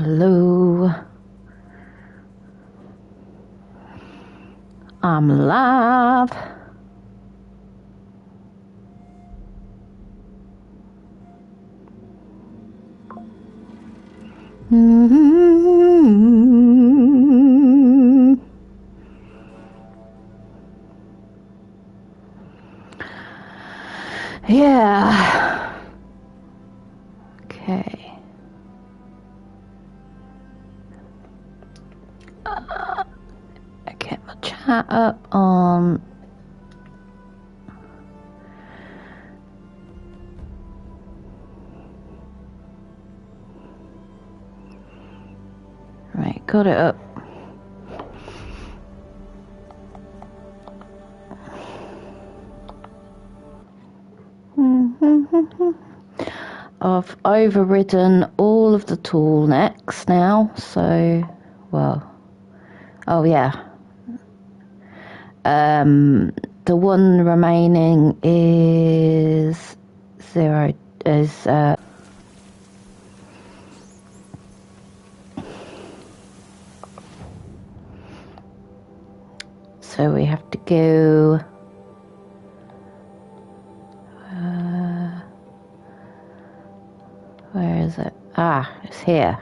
Hello. I'm live. Yeah. Okay. I get my chat up on. Right, got it up. I've overridden all of the tool necks now, so, well, oh yeah. The one remaining is so we have to go, where is it? Ah, it's here.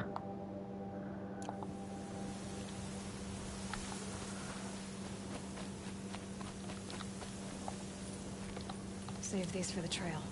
Save these for the trail.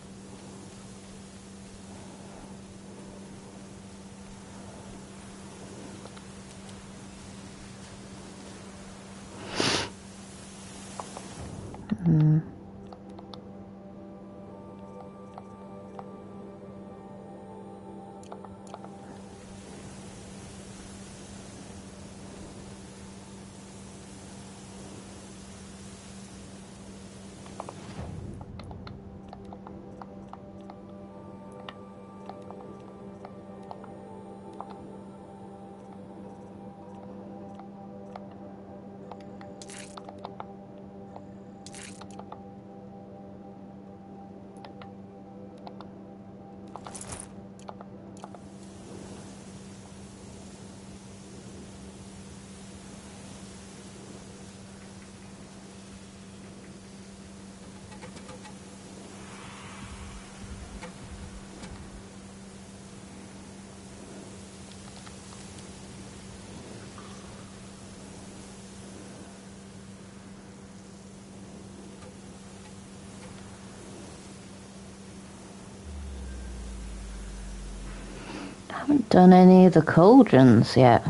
I haven't done any of the cauldrons yet.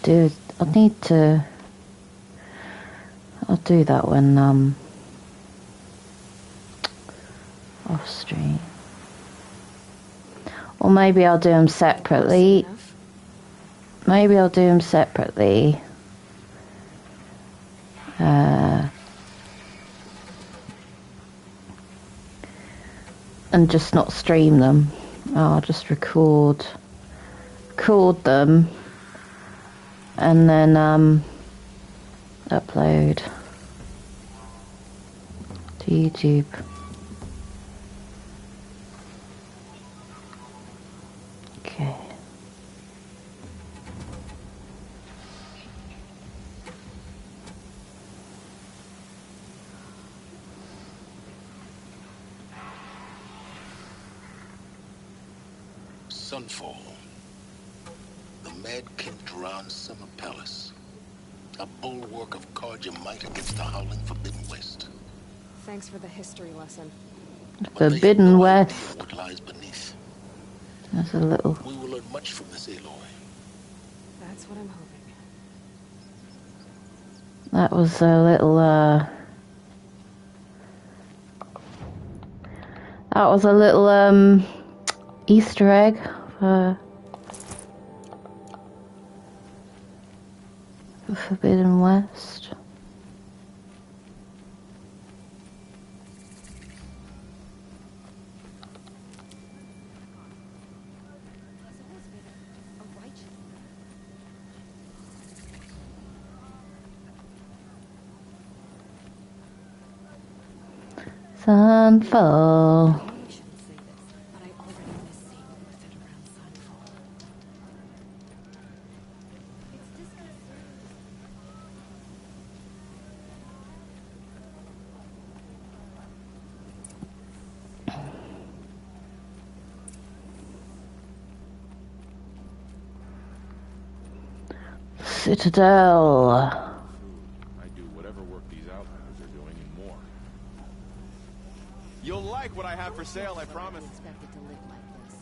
I'll do that when off stream. Or maybe I'll do them separately. Maybe I'll do them separately. And just not stream them. I'll just record them and then upload to YouTube. Okay. Sunfall. The Mad King around Summer Palace. A bulwark of Carja might against the howling Forbidden West. Thanks for the history lesson. Forbidden West. What lies beneath. That's a little. We will learn much from this Aloy. That's what I'm hoping. That was a little. That was a little Easter egg for Forbidden West. Sunfall. Citadel. I do whatever work these outlanders are doing and more. You'll like what I have for sale, I promise. Expected to live like this.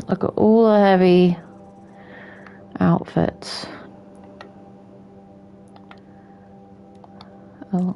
I got all the heavy outfits. Oh.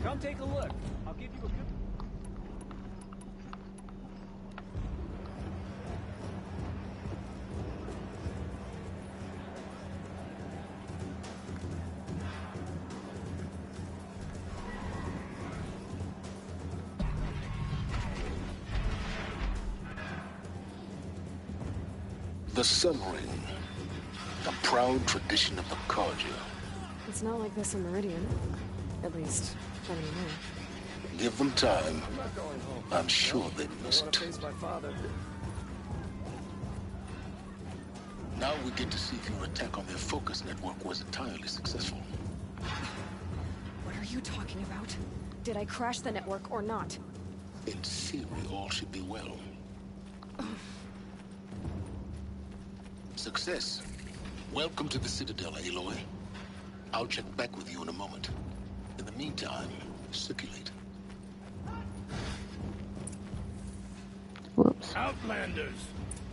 Come take a look. I'll give you a good... The Sun Ring, a proud tradition of the Carja. It's not like this in Meridian. At least, not anymore. Give them time. I'm sure they'd miss it. Now we get to see if your attack on their focus network was entirely successful. What are you talking about? Did I crash the network or not? In theory, all should be well. Success. Welcome to the Citadel, Aloy. I'll check back with you in a moment. In the meantime, circulate. Whoops. Outlanders!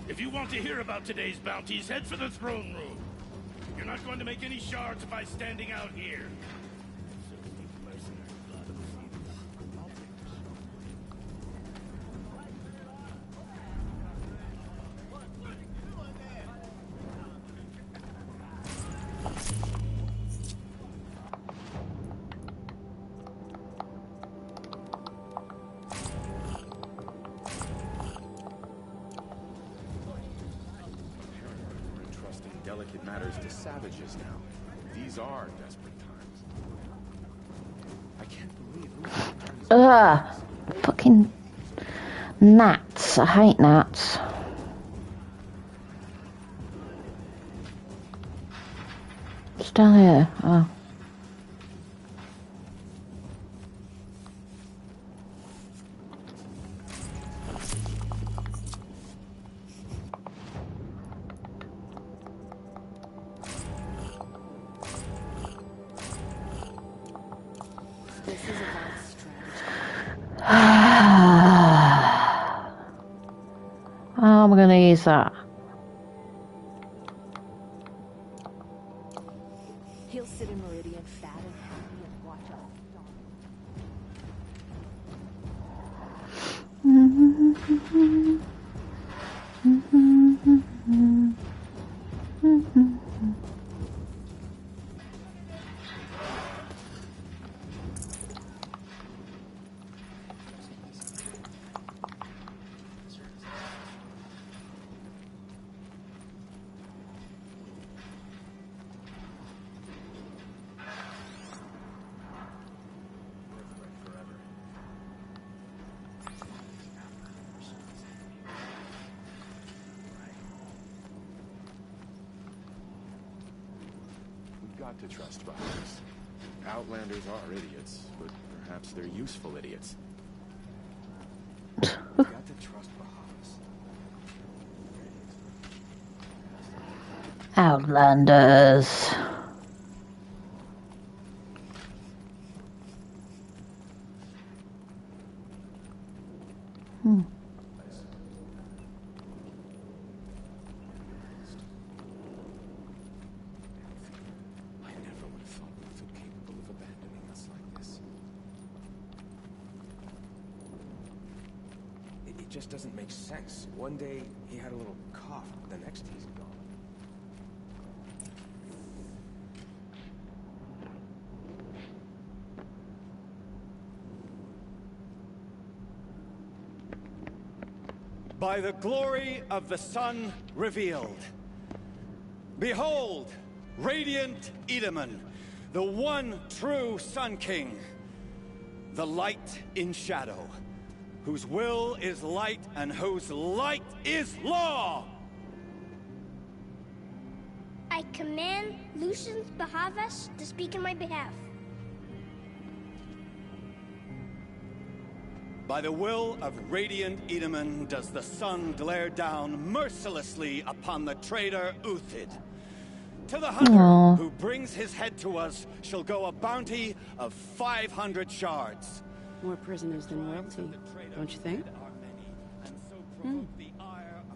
If you want to hear about today's bounties, head for the throne room. You're not going to make any shards by standing out here. Delicate matters to savages now. These are desperate times. I can't believe Fucking gnats. I hate gnats. It's down here. Oh. This is a bad strategy. How am I going to use that? He'll sit in Meridian fat and happy and watch us got to trust Bahamas. Outlanders are idiots, but perhaps they're useful idiots. Got to trust Bahamas. Outlanders. just doesn't make sense. One day he had a little cough, the next he's gone. By the glory of the sun revealed. Behold, radiant Edaman, the one true Sun King, the light in shadow, whose will is light and whose light is law! I command Lucius Bahavas to speak in my behalf. By the will of radiant Edaman does the sun glare down mercilessly upon the traitor Uthid. To the hunter who brings his head to us shall go a bounty of 500 shards. More prisoners than royalty, don't you think?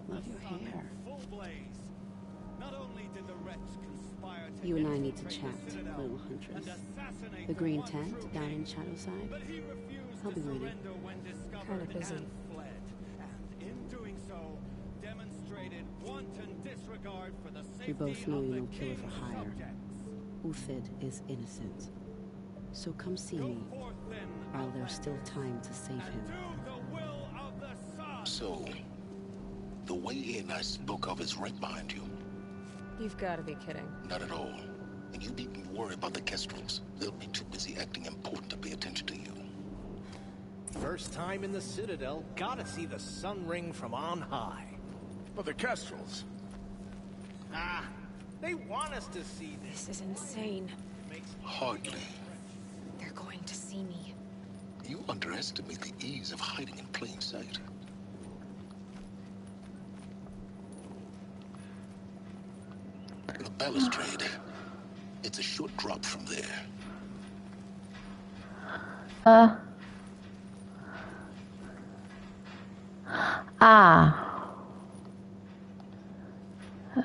Love your hair. You and I need to chat, little huntress. The green tent down in Shadowside. I'll be waiting. Kinda busy. We both know you're no killer for hire. Uthid is innocent. So come see me, while there's still time to save him. So, the way in I spoke of is right behind you. You've got to be kidding. Not at all. And you needn't worry about the Kestrels. They'll be too busy acting important to pay attention to you. First time in the Citadel, gotta see the sun ring from on high. But the Kestrels. Ah, they want us to see this. This is insane. Hardly. They're going to see me. You underestimate the ease of hiding in plain sight. The balustrade. It's a short drop from there.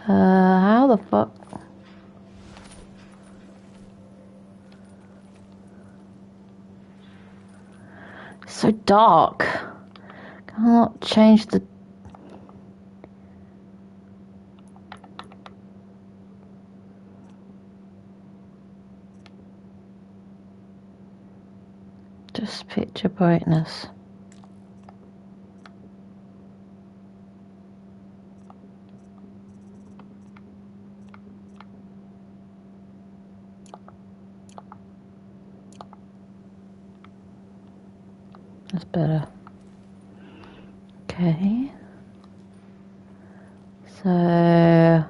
How the fuck? It's so dark. Can't change the... Just picture brightness. That's better. Okay. So...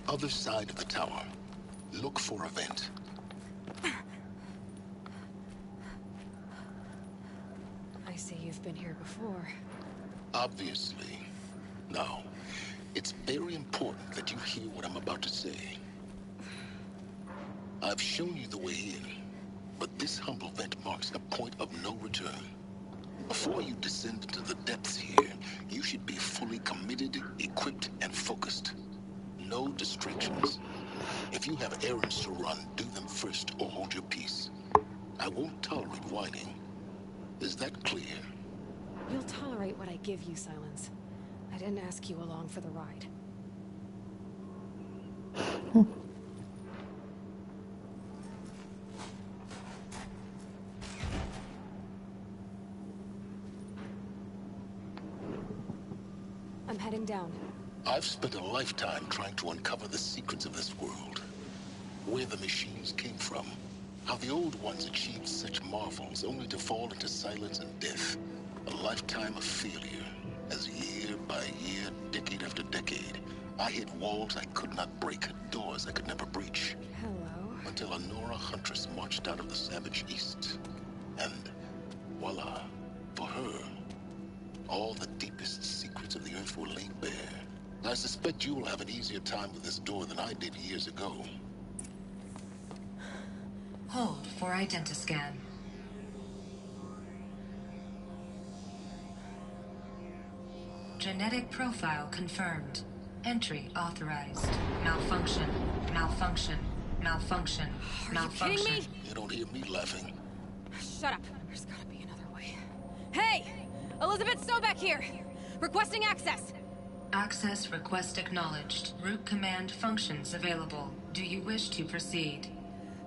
Other side of the tower. Look for a vent. I see you've been here before. Obviously. Now, it's very important that you hear what I'm about to say. I've shown you the way in, but this humble vent marks a point of no return. Before you descend into the depths here, you should be fully committed, equipped, and focused. No distractions. If you have errands to run, do them first or hold your peace. I won't tolerate whining. Is that clear? You'll tolerate what I give you, Silence. I didn't ask you along for the ride. I'm heading down. I've spent a lifetime trying to uncover the secrets of this world. Where the machines came from. How the old ones achieved such marvels only to fall into silence and death. A lifetime of failure. As year by year, decade after decade, I hit walls I could not break, doors I could never breach. Hello. Until a Nora huntress marched out of the savage east. And voila, for her, all the deepest secrets of the earth were laid bare. I suspect you will have an easier time with this door than I did years ago. Hold for identiscan. Genetic profile confirmed. Entry authorized. Malfunction. Malfunction. Malfunction. Malfunction. Are you kidding me? You don't hear me laughing. Shut up. There's gotta be another way. Hey! Elizabeth Sobeck here! Requesting access! Access request acknowledged. Root command functions available. Do you wish to proceed?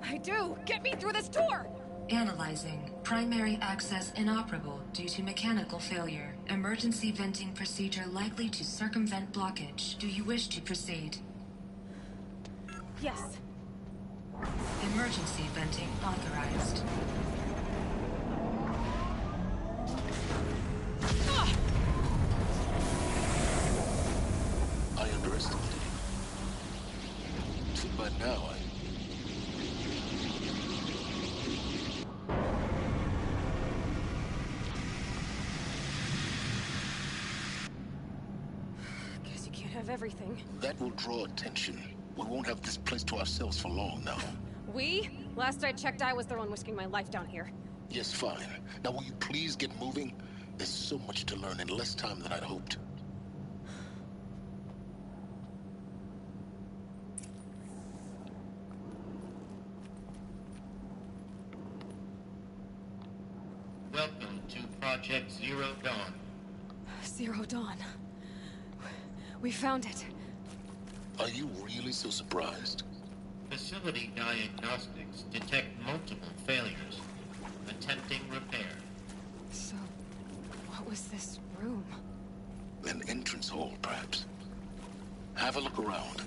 I do! Get me through this door! Analyzing. Primary access inoperable due to mechanical failure. Emergency venting procedure likely to circumvent blockage. Do you wish to proceed? Yes. Emergency venting authorized. I underestimated you. So by now, Guess you can't have everything. that will draw attention. We won't have this place to ourselves for long now. We? Last I checked, I was the one risking my life down here. Yes, fine. Now will you please get moving? There's so much to learn in less time than I'd hoped. Welcome to Project Zero Dawn. Zero Dawn. We found it. Are you really so surprised? Facility diagnostics detect multiple failures. Attempting repair. So, what was this room? An entrance hall, perhaps. Have a look around.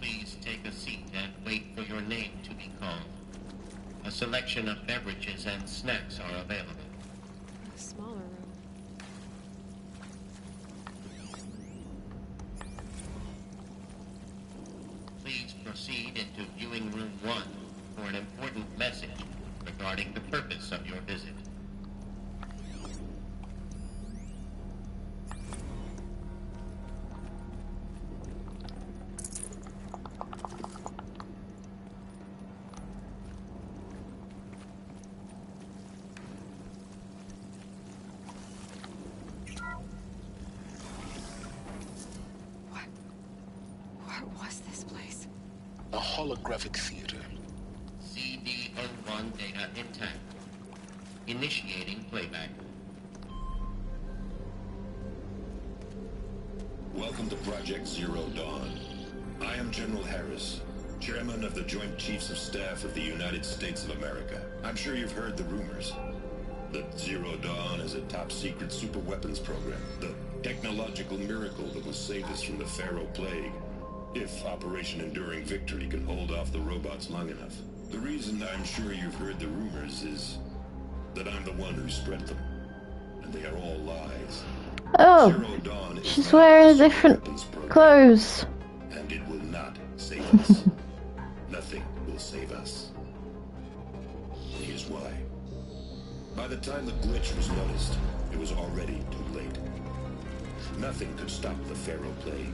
Please take a seat and wait for your name to be called. A selection of beverages and snacks are available. A smaller room. Please proceed into viewing room 1 for an important message regarding the purpose of your visit. What was this place? A holographic theater. CD01 data intact. Initiating playback. Welcome to Project Zero Dawn. I am General Harris, Chairman of the Joint Chiefs of Staff of the United States of America. I'm sure you've heard the rumors that Zero Dawn is a top-secret superweapons program, the technological miracle that will save us from the Pharaoh Plague, if Operation Enduring Victory can hold off the robots long enough. The reason I'm sure you've heard the rumors is that I'm the one who spread them, and they are all lies. Oh, Zero Dawn is she's not wearing a different superweapons program, clothes. and it will not save us. Nothing will save us. Here's why. By the time the glitch was noticed, it was already too late. Nothing could stop the Pharaoh Plague.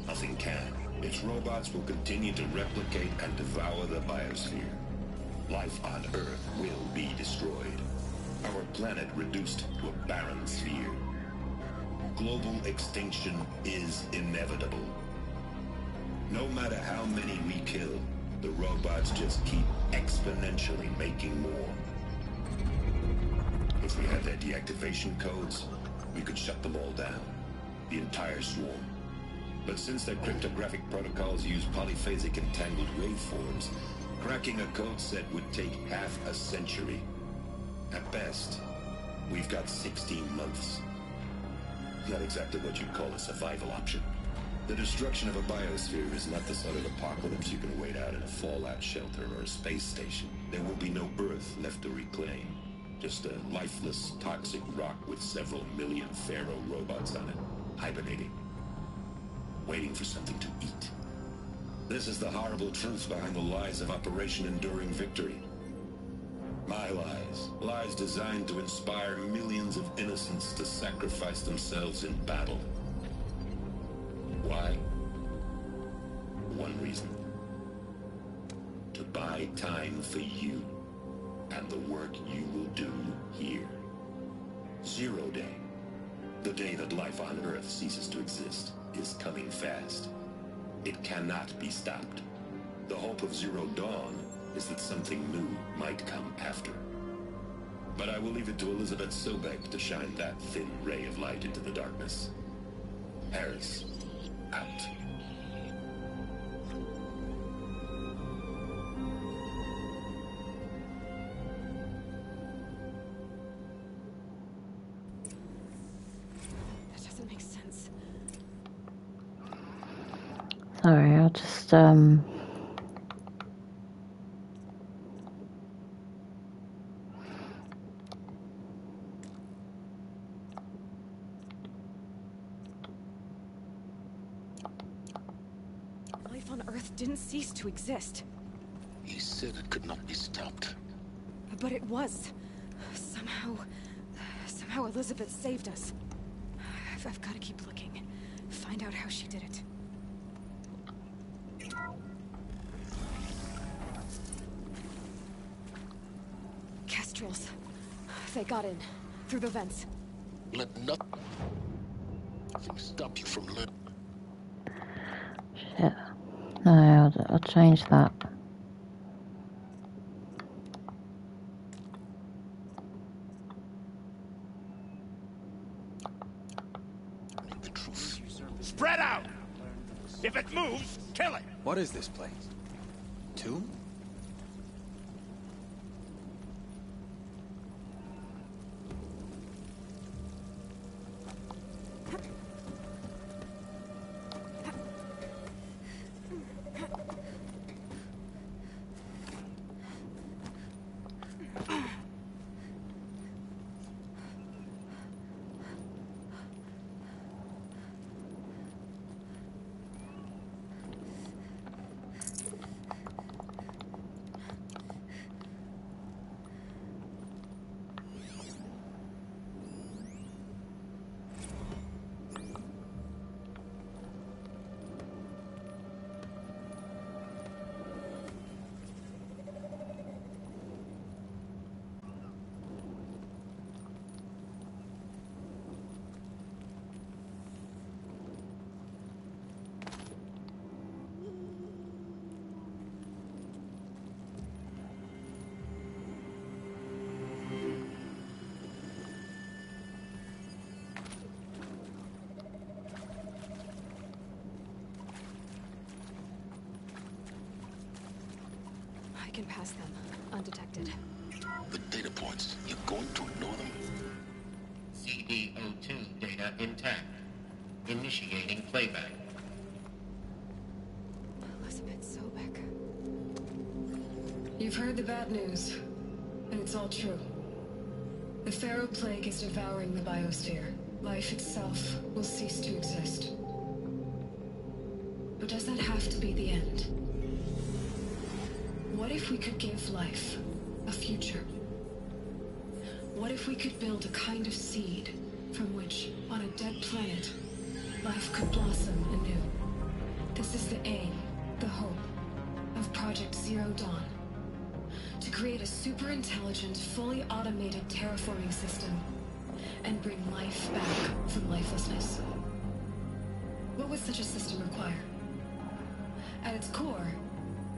Nothing can. Its robots will continue to replicate and devour the biosphere. Life on Earth will be destroyed. Our planet reduced to a barren sphere. Global extinction is inevitable. No matter how many we kill, the robots just keep exponentially making more. If we had their deactivation codes, we could shut them all down. The entire swarm. But since their cryptographic protocols use polyphasic entangled waveforms, cracking a code set would take half a century. At best, we've got 16 months. Not exactly what you'd call a survival option. The destruction of a biosphere is not the sort of apocalypse you can wait out in a fallout shelter or a space station. There will be no Earth left to reclaim. Just a lifeless, toxic rock with several million Pharaoh robots on it, hibernating, waiting for something to eat. This is the horrible truth behind the lies of Operation Enduring Victory. My lies. Lies designed to inspire millions of innocents to sacrifice themselves in battle. Why? One reason. To buy time for you and the work you will do here. 0 Day, the day that life on Earth ceases to exist, is coming fast. It cannot be stopped. The hope of Zero Dawn is that something new might come after. But I will leave it to Elizabeth Sobek to shine that thin ray of light into the darkness. Harris, out. That doesn't make sense. Sorry, I'll just Life on Earth didn't cease to exist. He said it could not be stopped. But it was. Somehow Elizabeth saved us. I've got to keep looking. Find out how she did it. Kestrels. They got in. Through the vents. Let nothing stop you from learning. shit. No, I'll change that. Spread out! If it moves, kill it! What is this place? Tomb? I can pass them, undetected. The data points, you're going to ignore them? CD02 data intact. Initiating playback. Elizabeth Sobek. You've heard the bad news, and it's all true. The Pharaoh Plague is devouring the biosphere. Life itself will cease to exist. But does that have to be the end? What if we could give life a future? What if we could build a kind of seed from which, on a dead planet, life could blossom anew? This is the aim, the hope, of Project Zero Dawn. To create a super-intelligent, fully automated terraforming system and bring life back from lifelessness. What would such a system require? At its core,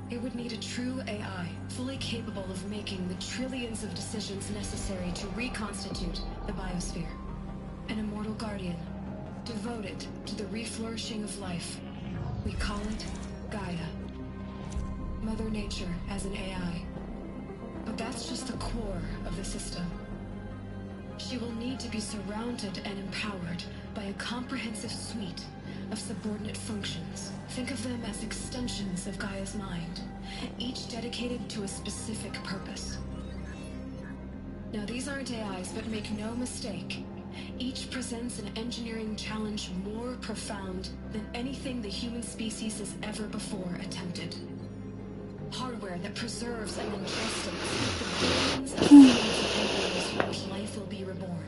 it would need a true AI, fully capable of making the trillions of decisions necessary to reconstitute the biosphere. An immortal guardian, devoted to the reflourishing of life. We call it Gaia. Mother Nature as an AI. But that's just the core of the system. She will need to be surrounded and empowered by a comprehensive suite of subordinate functions. Think of them as extensions of Gaia's mind, each dedicated to a specific purpose. Now, these aren't AIs, but make no mistake, each presents an engineering challenge more profound than anything the human species has ever before attempted. Hardware that preserves and ingests the billions of cells and embryos from which life will be reborn.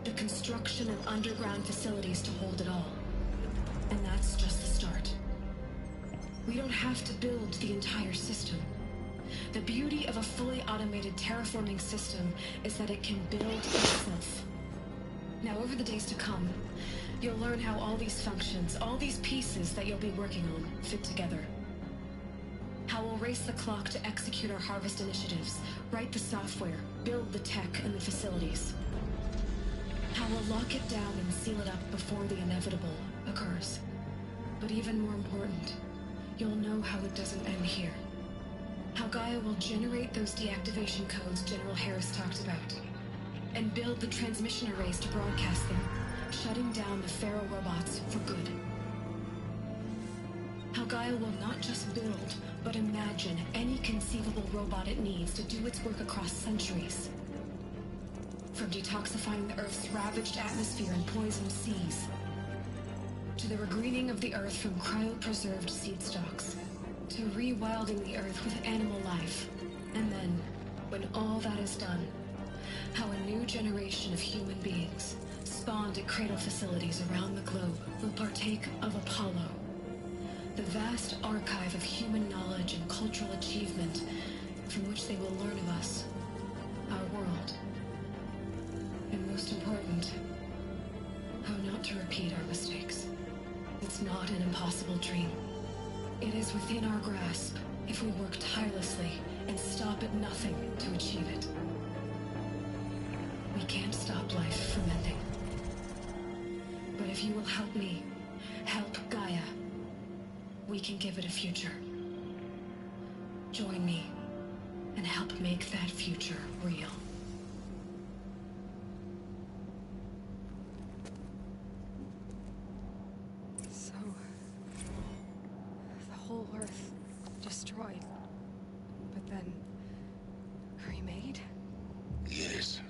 The construction of underground facilities to hold it all. And that's just the start. We don't have to build the entire system. The beauty of a fully automated terraforming system is that it can build itself. Now, over the days to come, you'll learn how all these functions, all these pieces that you'll be working on, fit together. How we'll race the clock to execute our harvest initiatives, write the software, build the tech and the facilities. How we'll lock it down and seal it up before the inevitable occurs. But even more important, you'll know how it doesn't end here. How Gaia will generate those deactivation codes General Harris talked about, and build the transmission arrays to broadcast them, shutting down the Pharaoh robots for good. How Gaia will not just build, but imagine any conceivable robot it needs to do its work across centuries. From detoxifying the Earth's ravaged atmosphere and poisoned seas, to the regreening of the Earth from cryopreserved seed stalks, to rewilding the Earth with animal life. And then, when all that is done, how a new generation of human beings, spawned at cradle facilities around the globe, will partake of Apollo, the vast archive of human knowledge and cultural achievement from which they will learn of us, our world. And most important, how not to repeat our mistakes. It's not an impossible dream. It is within our grasp if we work tirelessly and stop at nothing to achieve it. We can't stop life from ending. But if you will help me, help Gaia, we can give it a future. Join me and help make that future real. So, the whole Earth destroyed, but then remade? Yes.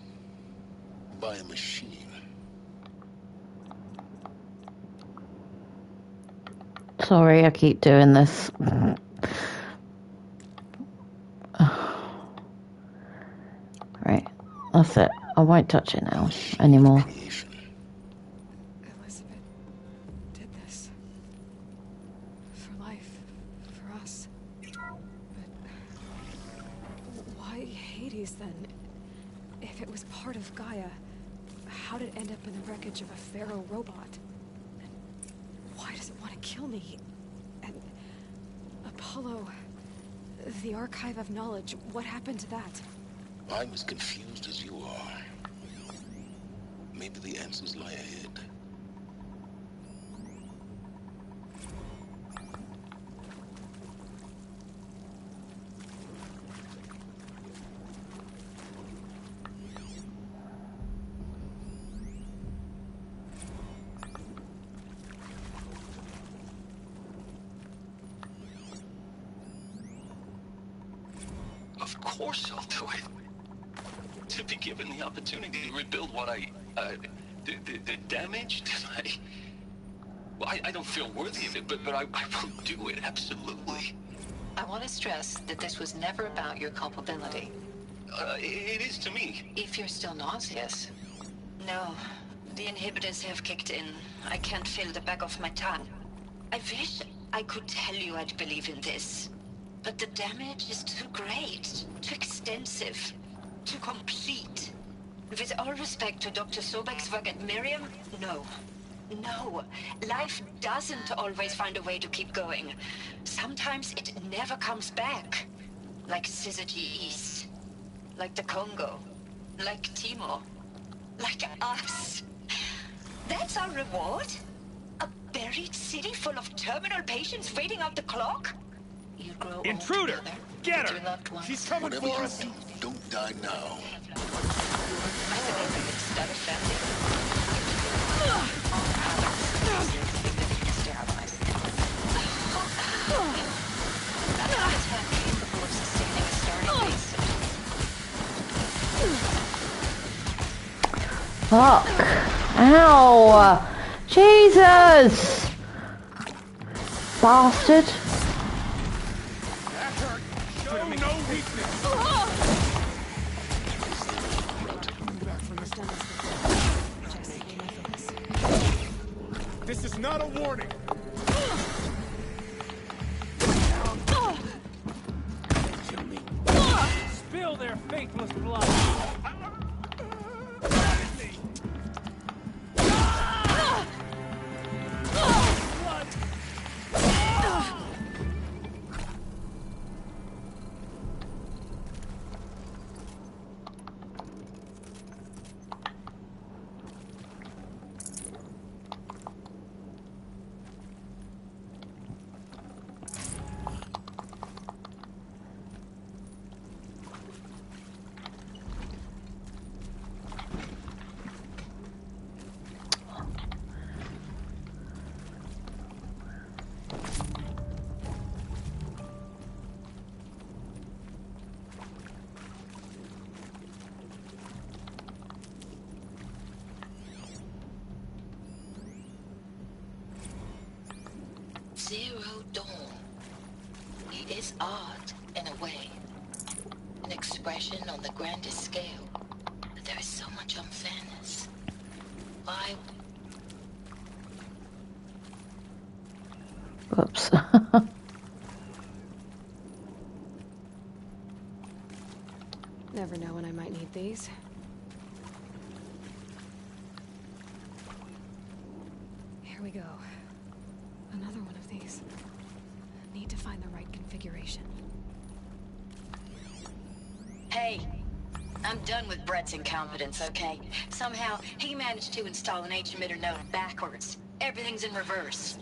By a machine. Sorry, I keep doing this. Right, that's it. I won't touch it now anymore. Elizabeth did this. For life. For us. But why Hades then? If it was part of Gaia, how did it end up in the wreckage of a Pharaoh robot? And why does it want to kill me? And Apollo, the archive of knowledge, what happened to that? I'm as confused as you are. Maybe the answers lie ahead. Of course I'll do it. To be given the opportunity to rebuild what the damage that I don't feel worthy of it, but I will do it, absolutely. I want to stress that this was never about your culpability. It is to me. If you're still nauseous. No, the inhibitors have kicked in. I can't feel the back of my tongue. I wish I could tell you I'd believe in this. But the damage is too great, too extensive, too complete. With all respect to Dr. Sobek's work at Miriam, no. No, life doesn't always find a way to keep going. Sometimes it never comes back. Like Syzygy East. Like the Congo. Like Timor. Like us. That's our reward? A buried city full of terminal patients waiting out the clock? You grow Intruder! Get her! She's coming Whatever for you us! do, don't die now. I believe it's not a family. Fuck. Ow. Jesus. Bastard. Show no weakness. This is not a warning. Spill their faithless blood. Zero Dawn. It is art, in a way. An expression on the grandest scale. But there is so much unfairness. Why? Whoops. Never know when I might need these. Here we go. Another one of these. Need to find the right configuration. Hey, I'm done with Brett's incompetence, okay? Somehow, he managed to install an H-emitter node backwards. Everything's in reverse.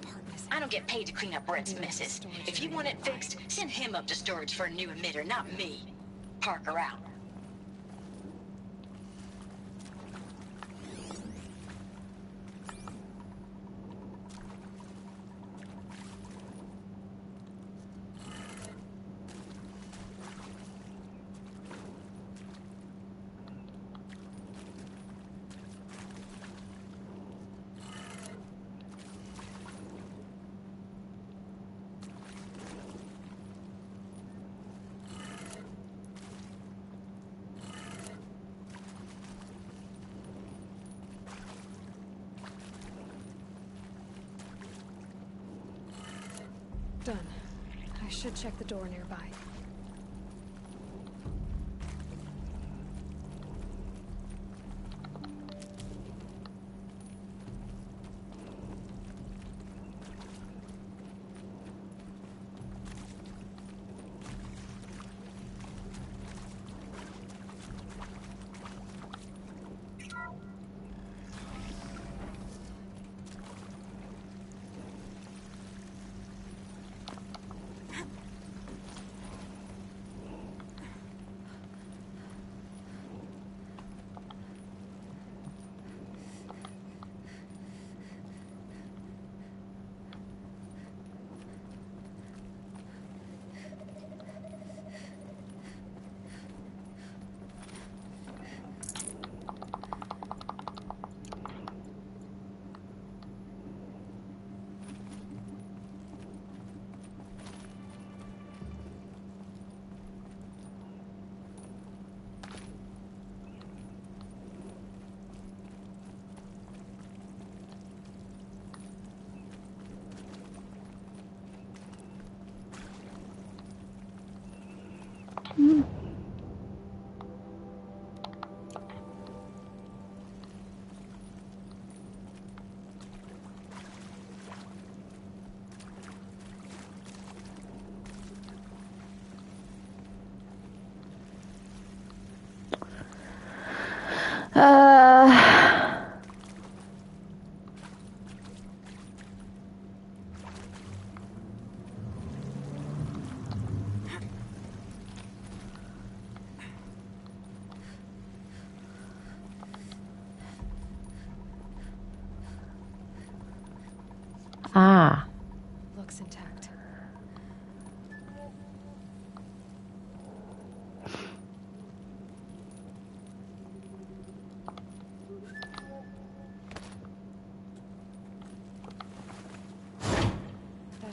I don't get paid to clean up Brett's messes. If you want it fixed, send him up to storage for a new emitter, not me. Parker out. Done. I should check the door nearby.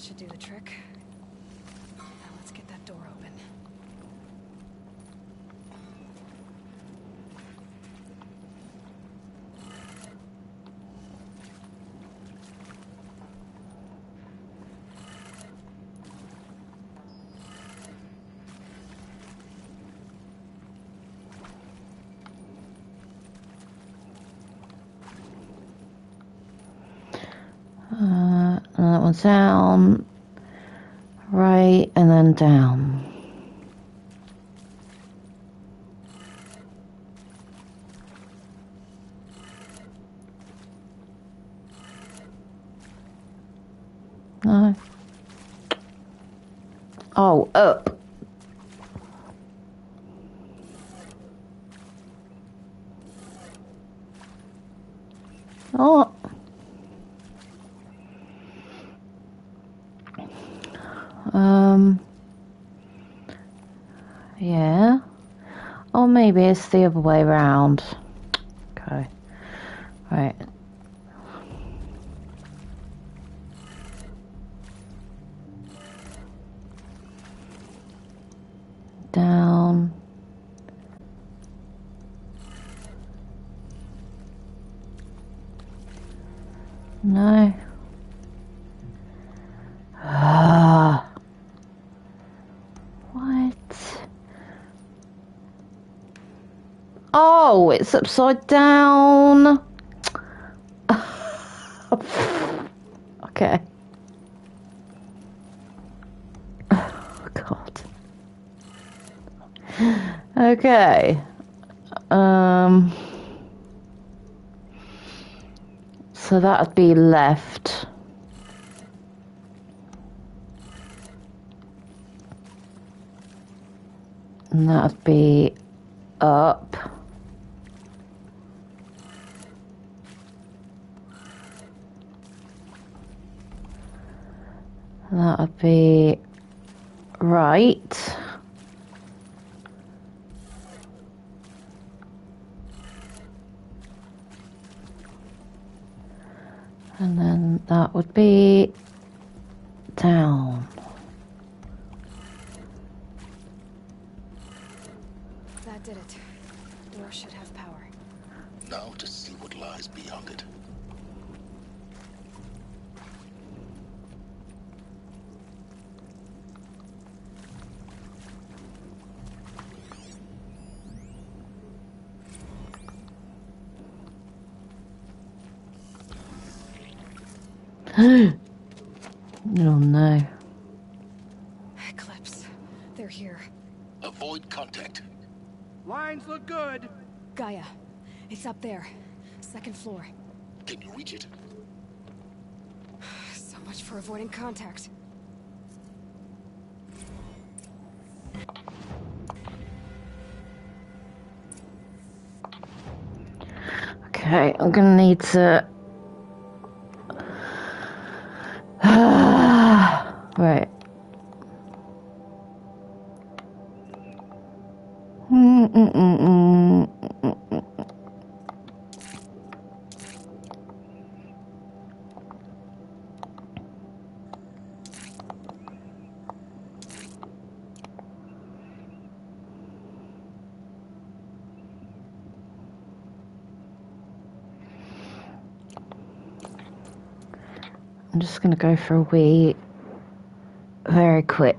That should do the trick. Now let's get that door open. And that one's down, right, and then down. No. Oh, up. Oh. Yeah. Or maybe it's the other way round. Okay. Right. Down. No. Ah. What? Oh, it's upside down. Okay. Oh, God. Okay. So that'd be left. And that'd be up. That'd be right. And then that would be down. That did it. Door should have power. Now to see what lies beyond it. Oh no. Eclipse. They're here. Avoid contact. Lines look good. Gaia. It's up there. Second floor. Can you reach it? So much for avoiding contact. Okay, I'm gonna need to... right. I'm just gonna go for a wee, very quick.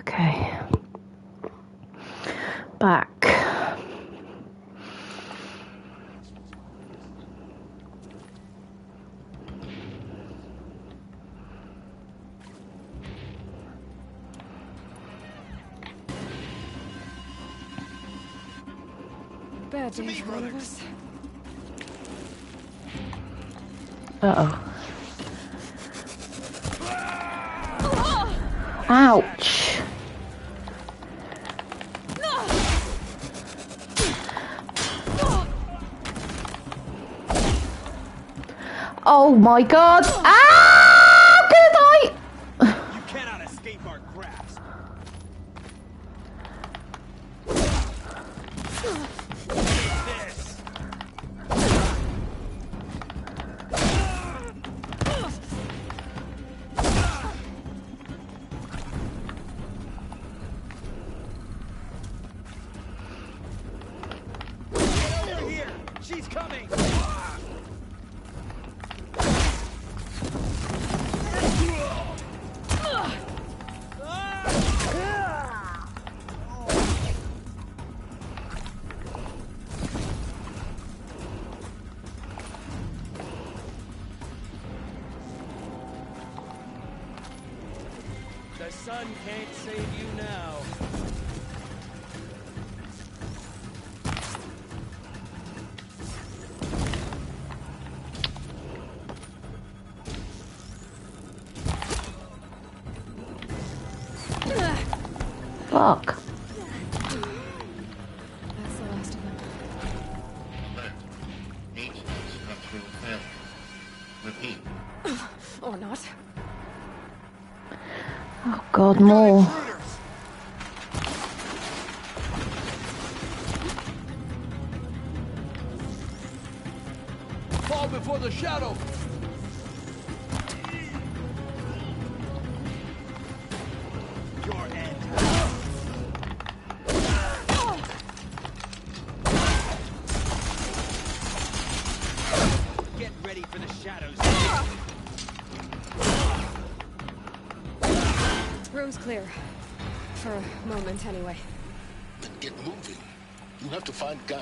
Okay. Back. Bad day for one of us. Uh-oh. Ouch. Oh my god! Ah! I'm gonna die! You cannot escape our grasp. This. Get over here! She's coming! The sun can't save you now. Fuck. That's the last of them. Alert. Ancient structural failure. Repeat. Or not. Oh god, more. Fall before the shadow. Your end. Get ready for the shadows. Room's clear. For a moment, anyway. Then get moving. You have to find Gaia.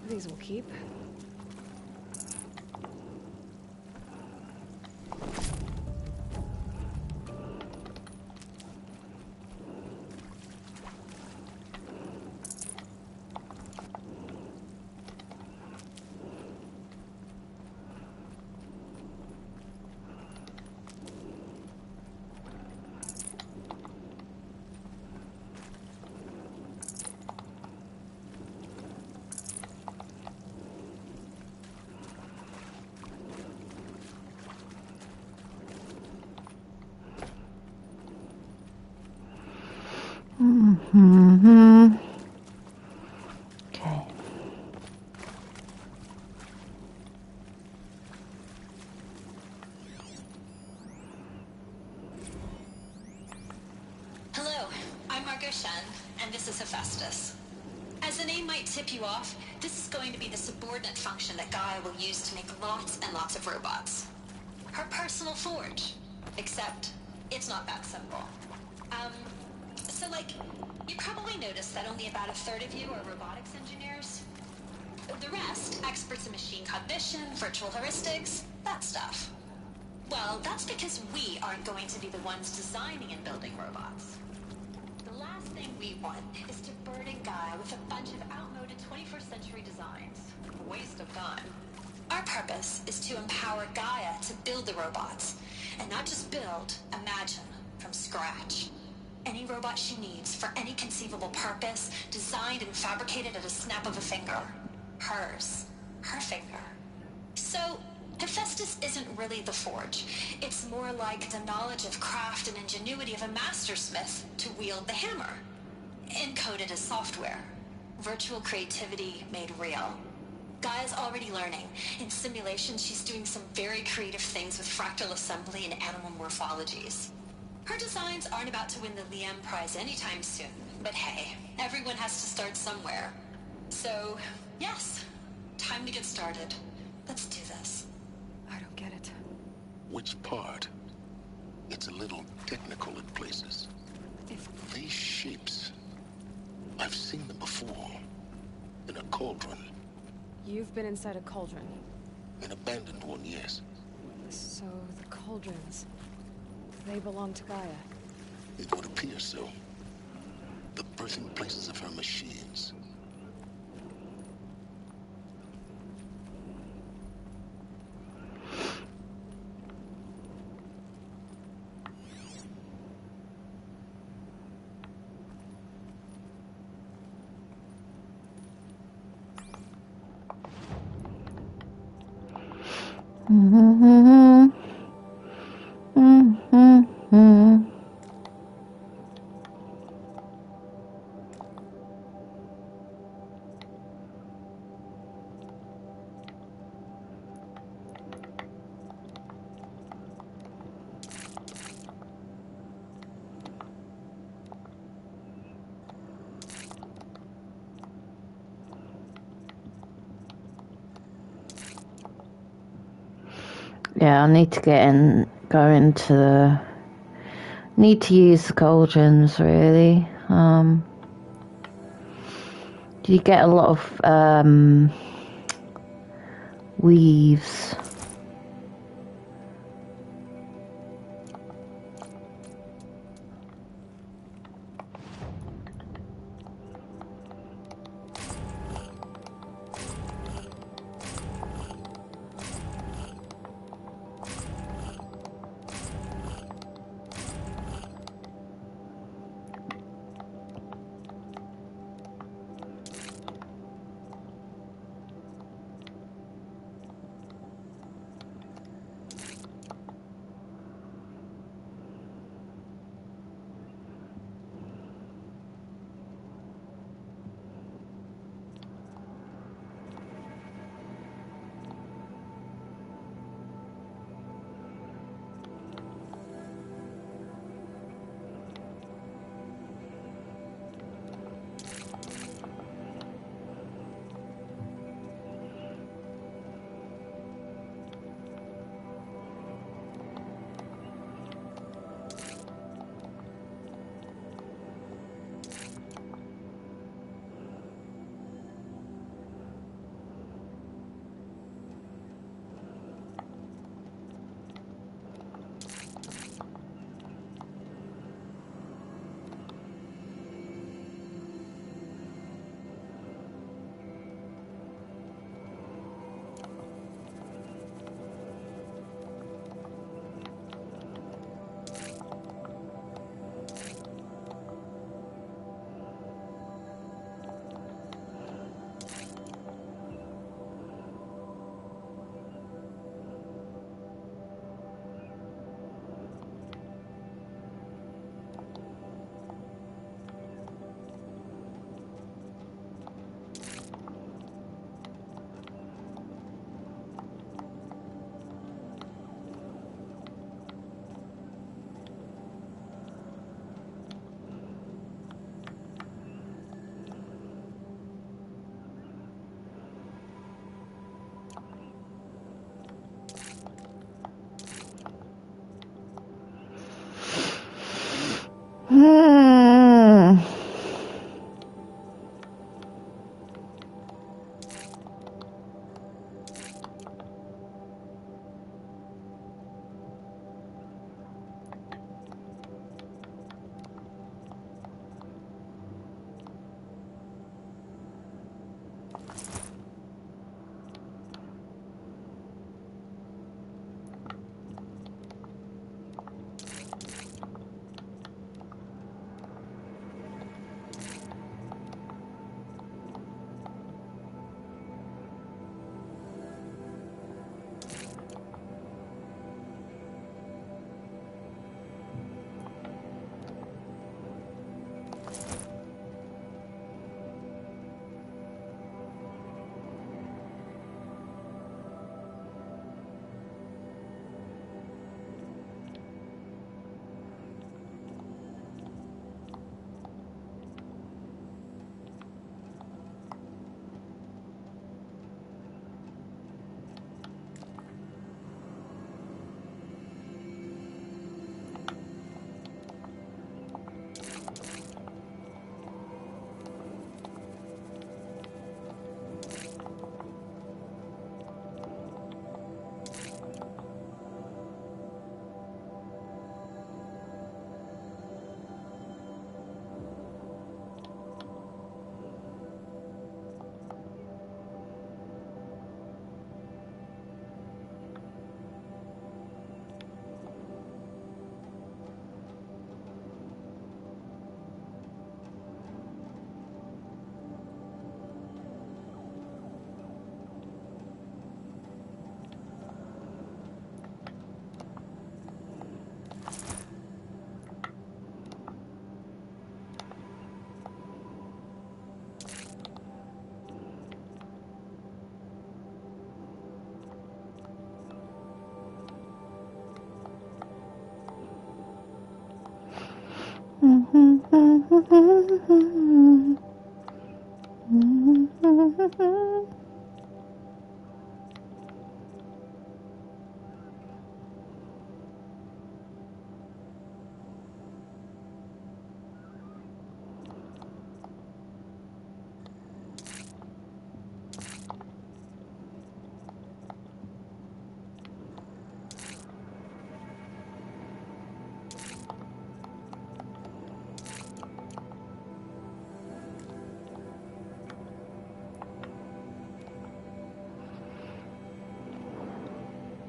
These will keep. Mm-hmm. Okay. Hello, I'm Margot Shen, and this is Hephaestus. As the name might tip you off, this is going to be the subordinate function that Gaia will use to make lots and lots of robots. Her personal forge. Except, it's not that simple. So like, you probably noticed that only about a third of you are robotics engineers. The rest, experts in machine cognition, virtual heuristics, that stuff. Well, that's because we aren't going to be the ones designing and building robots. The last thing we want is to burden Gaia with a bunch of outmoded 21st century designs. A waste of time. Our purpose is to empower Gaia to build the robots. And not just build, imagine. From scratch. Any robot she needs for any conceivable purpose, designed and fabricated at a snap of a finger. Hers. Her finger. So, Hephaestus isn't really the forge. It's more like the knowledge of craft and ingenuity of a mastersmith to wield the hammer. Encoded as software. Virtual creativity made real. Gaia's already learning. In simulations, she's doing some very creative things with fractal assembly and animal morphologies. Her designs aren't about to win the Liam Prize anytime soon, but hey, everyone has to start somewhere. So, yes, time to get started. Let's do this. I don't get it. Which part? It's a little technical in places. These shapes, I've seen them before. In a cauldron. You've been inside a cauldron. An abandoned one, yes. So, the cauldrons... they belong to Gaia. It would appear so. The birthing places of her machines. Yeah, I need to go into the... need to use the cauldrons, really. You get a lot of weaves.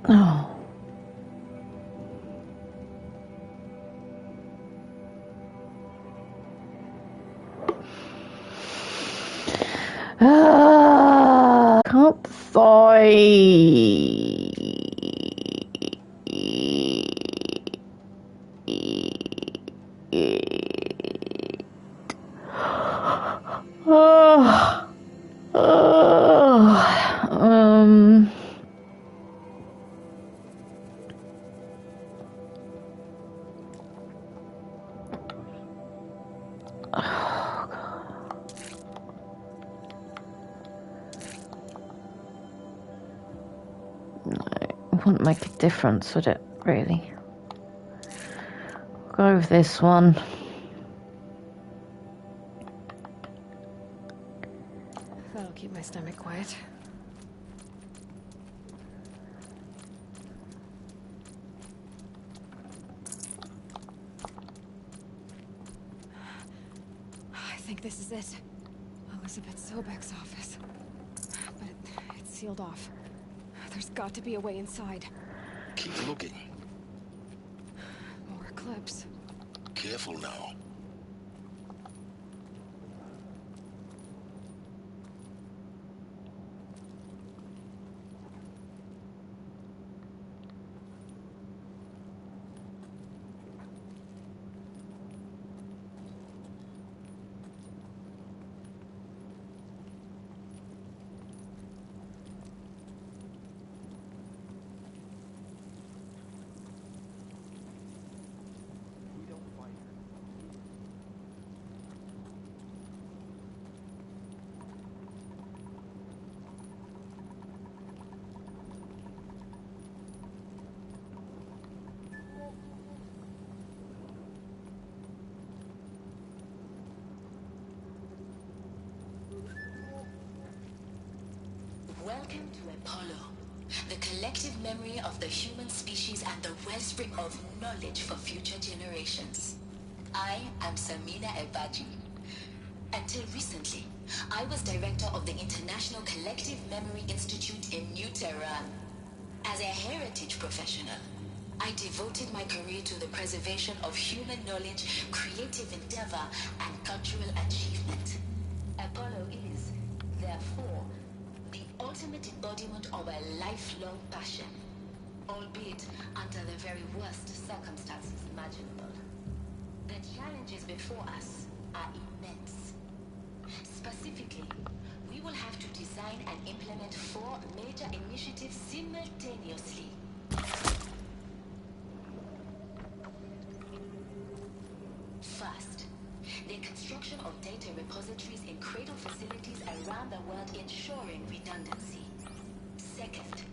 Oh. Can't say. Wouldn't make a difference, would it, really? Go with this one. That'll keep my stomach quiet. I think this is it. Elizabeth Sobek's office. But it's sealed off. There's got to be a way inside. Keep looking. More clips. Careful now. Welcome to Apollo, the collective memory of the human species and the wellspring of knowledge for future generations. I am Samina Ebaji. Until recently, I was director of the International Collective Memory Institute in New Tehran. As a heritage professional, I devoted my career to the preservation of human knowledge, creative endeavor, and cultural achievement. Apollo is, therefore, the ultimate embodiment of a lifelong passion, albeit under the very worst circumstances imaginable. The challenges before us are immense. Specifically, we will have to design and implement 4 major initiatives simultaneously. First, the construction of data repositories in cradle facilities around the world ensuring redundancy. Second,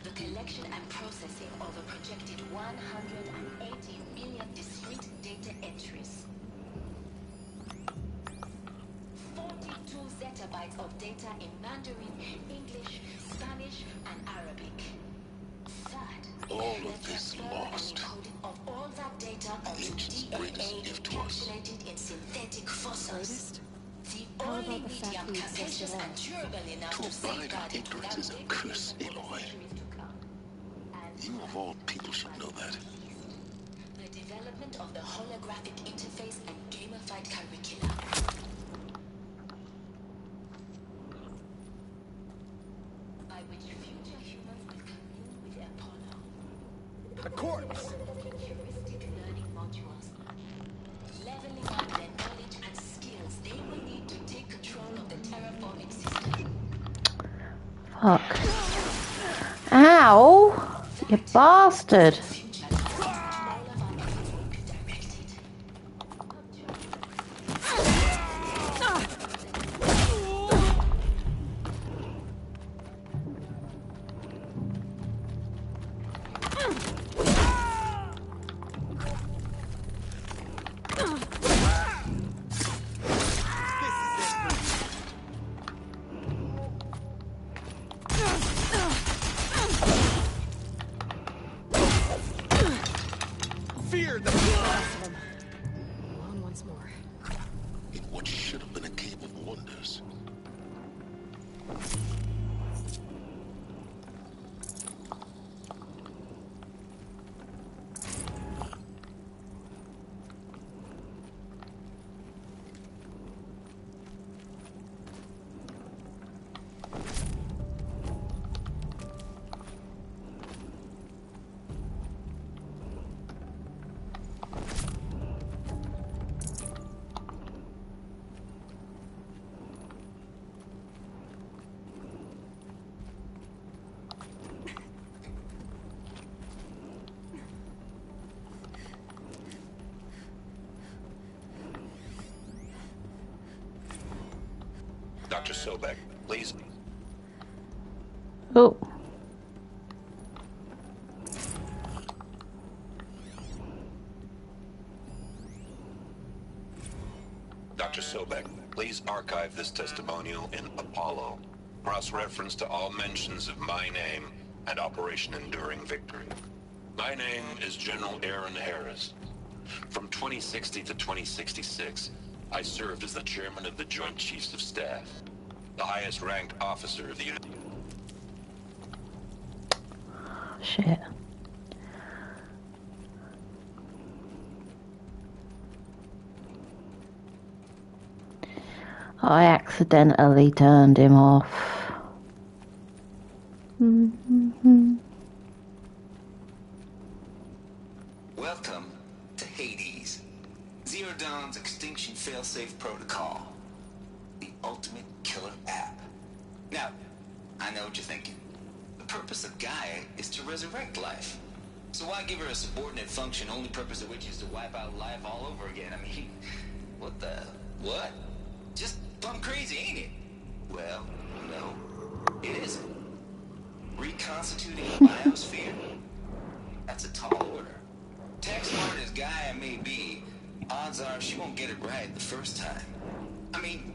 the collection and processing of a projected 180 million discrete data entries. 42 zettabytes of data in Mandarin, English, Spanish, and Arabic. Third, all of this lost. Of all that data onto DNA encapsulated in synthetic fossils. The only medium capacious and durable enough to safeguard it ignorance is a curse, Aloy. You of all people should know that. The development of the holographic interface and gamified curricula. By which future humans will commune with Apollo. A corpse! Heuristic learning modules. Leveling up their knowledge and skills they will need to take control of the terraforming system. Fuck. Ow! You bastard! fear the Alone once more. In what should have been a cave of wonders. Dr. Sobek, please. Oh. Dr. Sobek, please archive this testimonial in Apollo. Cross-reference to all mentions of my name and Operation Enduring Victory. My name is General Aaron Harris. From 2060 to 2066, I served as the chairman of the Joint Chiefs of Staff, the highest-ranked officer of the United States. Shit. I accidentally turned him off. Welcome to Hades. Zero Dawn's extinction failsafe protocol. The ultimate killer app. Now, I know what you're thinking. The purpose of Gaia is to resurrect life. So why give her a subordinate function, only purpose of which is to wipe out life all over again? I mean, what the... what? Just plumb crazy, ain't it? Well, no, it isn't. Reconstituting a biosphere? That's a tall order. Tech smart as Gaia may be, odds are she won't get it right the first time. I mean,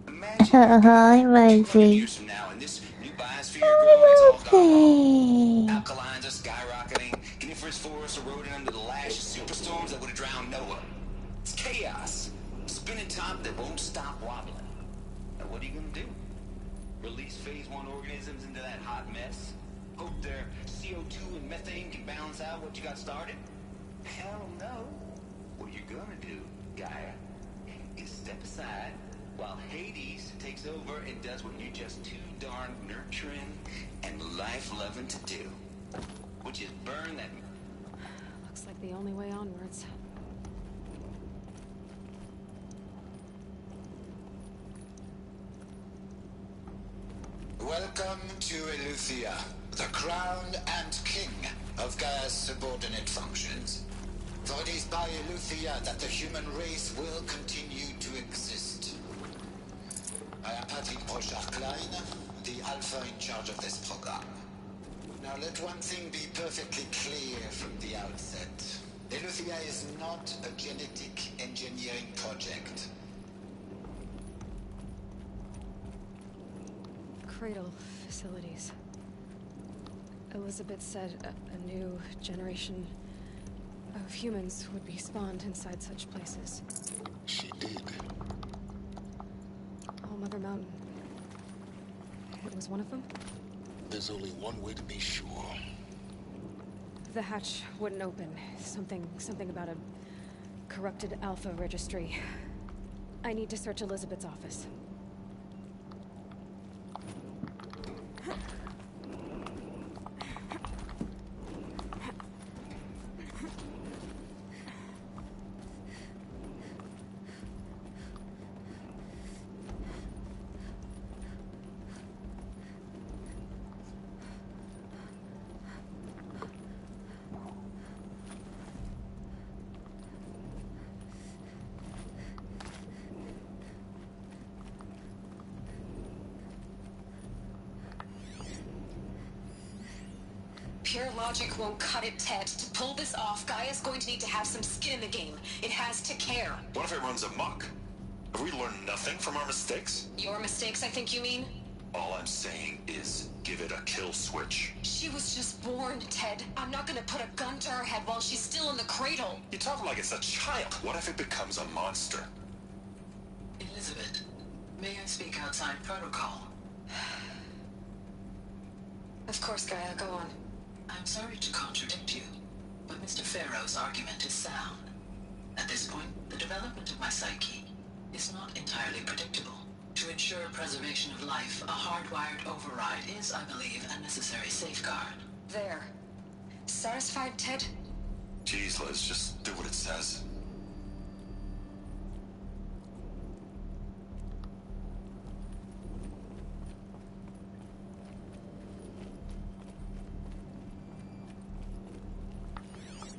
imagine Hi, 200 years from now and this new biosphere growing, it's all gone wrong. Alkalines are skyrocketing, coniferous forests eroding under the lash of superstorms that would have drowned Noah. It's chaos. Spinning top that won't stop wobbling. Now what are you gonna do? Release phase 1 organisms into that hot mess? Hope their CO2 and methane can balance out what you got started? Hell no. What you're gonna do, Gaia, is step aside while Hades takes over and does what you're just too darn nurturing and life-loving to do. Which is burn that... Looks like the only way onwards. Welcome to Eleuthia, the crown and king of Gaia's subordinate functions. For it is by Eleuthia that the human race will continue to exist. I am Patrick Brochard-Klein, the Alpha in charge of this program. Now let one thing be perfectly clear from the outset. Eleuthia is not a genetic engineering project. Cradle facilities. Elizabeth said a new generation of humans would be spawned inside such places. She did. All Mother Mountain. It was one of them? There's only one way to be sure. The hatch wouldn't open. Something about a corrupted Alpha registry. I need to search Elizabeth's office. Pure logic won't cut it, Ted. To pull this off, Gaia's going to need to have some skin in the game. It has to care. What if it runs amok? Have we learned nothing from our mistakes? Your mistakes, I think you mean? All I'm saying is give it a kill switch. She was just born, Ted. I'm not gonna put a gun to her head while she's still in the cradle. You talk like it's a child. What if it becomes a monster? Elizabeth, may I speak outside protocol? Of course, Gaia, go on. I'm sorry to contradict you, but Mr. Farrow's argument is sound. At this point, the development of my psyche is not entirely predictable. To ensure preservation of life, a hardwired override is, I believe, a necessary safeguard. There. Satisfied, Ted? Jeez, Liz, just do what it says.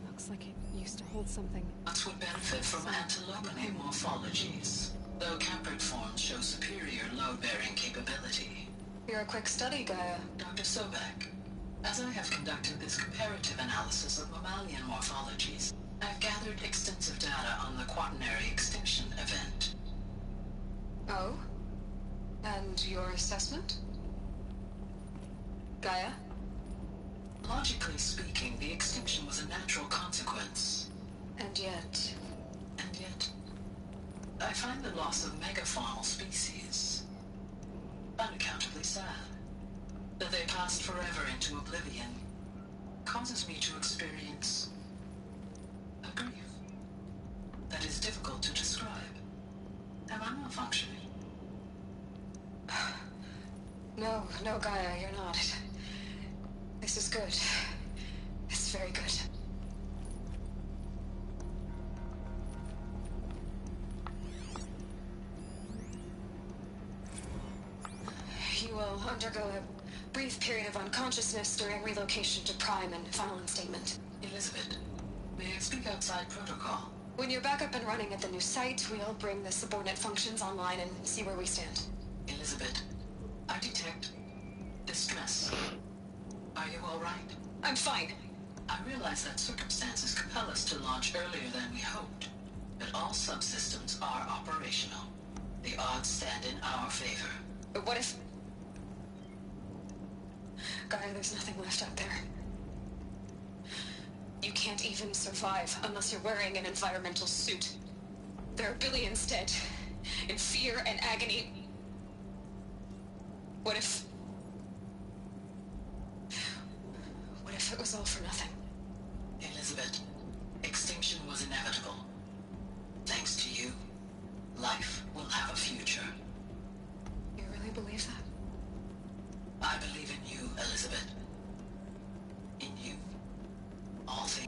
Looks like it used to hold something. Nuts would benefit from antilopinae morphologies, though caprid forms show superior load-bearing capability. You're a quick study, Gaia. Dr. Sobek, as I have conducted this comparative analysis of mammalian morphologies, I've gathered extensive data on the quaternary extinction event. Oh? And your assessment? Gaia? Logically speaking, the extinction was a natural consequence. And yet... I find the loss of megafaunal species unaccountably sad. That they passed forever into oblivion causes me to experience a grief that is difficult to describe. Am I malfunctioning? No, Gaia, you're not. This is good. It's very good. You will undergo a brief period of unconsciousness during relocation to Prime and final instatement. Elizabeth, may I speak outside protocol? When you're back up and running at the new site, we'll bring the subordinate functions online and see where we stand. Elizabeth, I detect distress. Are you all right? I'm fine. I realize that circumstances compel us to launch earlier than we hoped, but all subsystems are operational. The odds stand in our favor. But what if... Gaia, there's nothing left out there. You can't even survive unless you're wearing an environmental suit. There are billions dead, in fear and agony. What if it was all for nothing? Elizabeth, extinction was inevitable. Thanks to you, life will have a future. You really believe that? I believe in you, Elizabeth. In you. All things.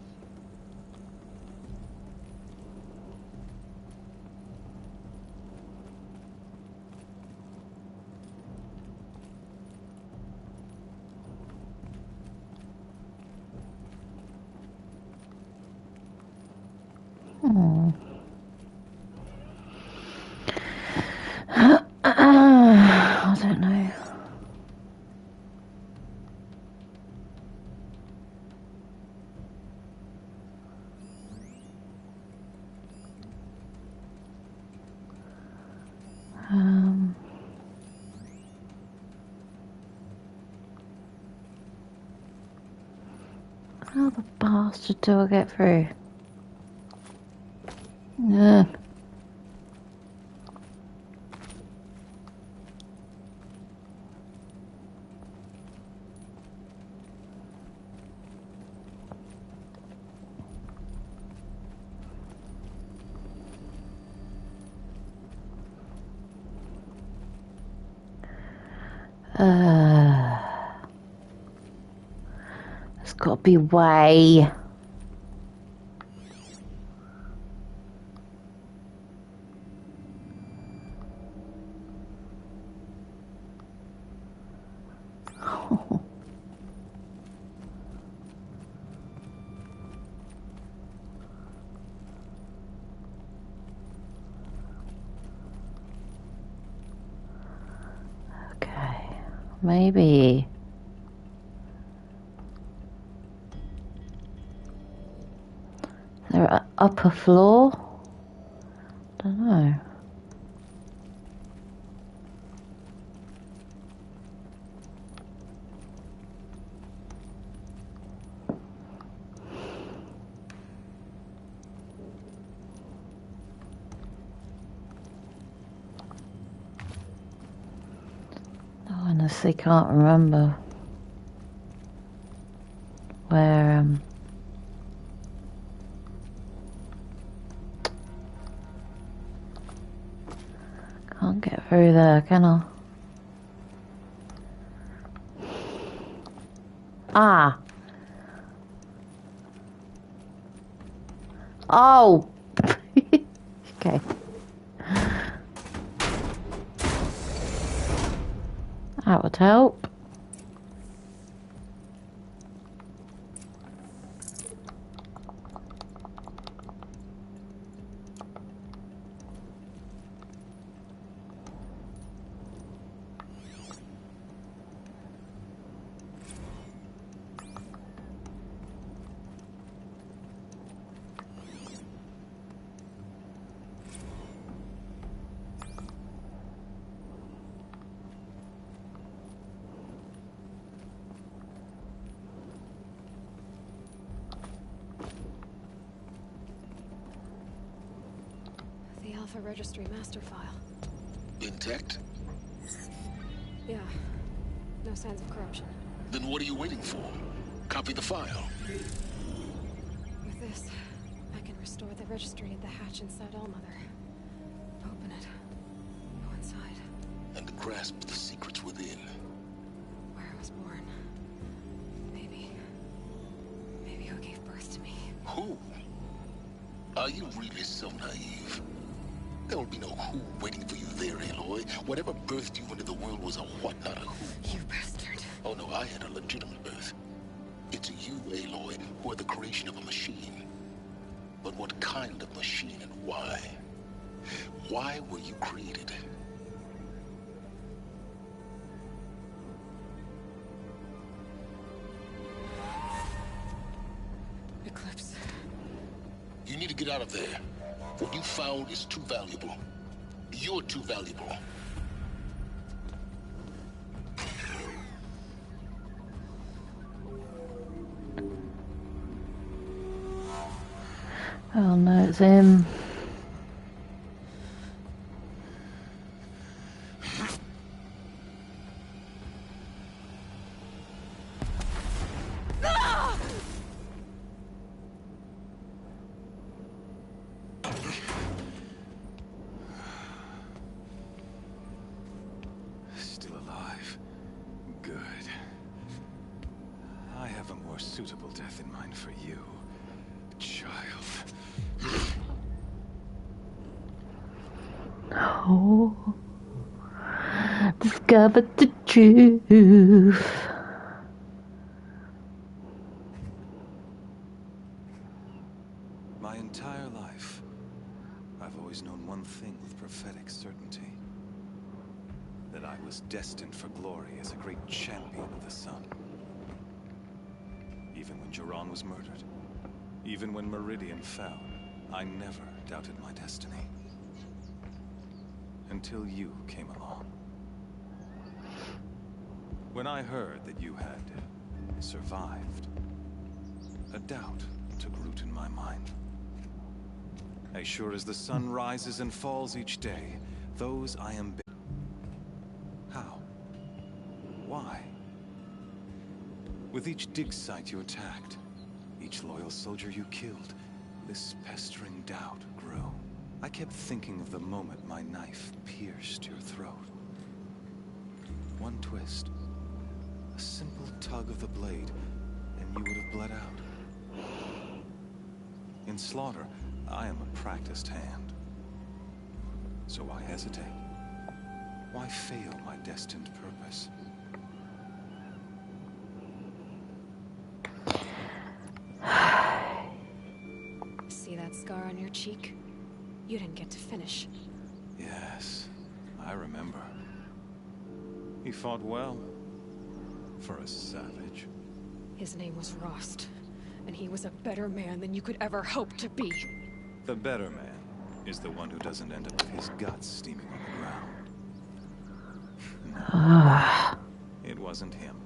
I don't know. How the bastard do I get through? Yeah. There's got to be a way. Okay, maybe. Is there an upper floor? Don't know. honestly can't remember where, can't get through there, can I? Ah! Oh! Okay. That would help. The Alpha Registry master file. Intact? Yeah. No signs of corruption. Then what are you waiting for? Copy the file. With this, I can restore the registry at the hatch inside Allmother. Open it. Go inside. And grasp the secrets within. Where I was born. Maybe who gave birth to me. Who? Are you really so naive? There will be no who waiting for you there, Aloy. Whatever birthed you into the world was a what, not a who. You bastard. Oh no, I had a legitimate birth. It's you, Aloy, who are the creation of a machine. But what kind of machine and why? Why were you created? Eclipse. You need to get out of there. What you found is too valuable. You're too valuable. Oh no, it's him. Still alive. Good. I have a more suitable death in mind for you, child. Oh, discovered the truth. My entire life, I've always known one thing with prophetic certainty. That I was destined for glory as a great champion of the sun. Even when Jiran was murdered, even when Meridian fell, I never doubted my destiny. Until you came along. When I heard that you had survived, a doubt took root in my mind. As sure as the sun rises and falls each day, those I am... How? Why? With each dig site you attacked, each loyal soldier you killed, this pestering doubt grew. I kept thinking of the moment my knife pierced your throat. One twist, a simple tug of the blade, and you would have bled out. In slaughter, I am a practiced hand. So why hesitate? Why fail my destined purpose? See that scar on your cheek? You didn't get to finish. Yes, I remember. He fought well. For a savage. His name was Rost, and he was a better man than you could ever hope to be. The better man is the one who doesn't end up with his guts steaming on the ground. No, it wasn't him.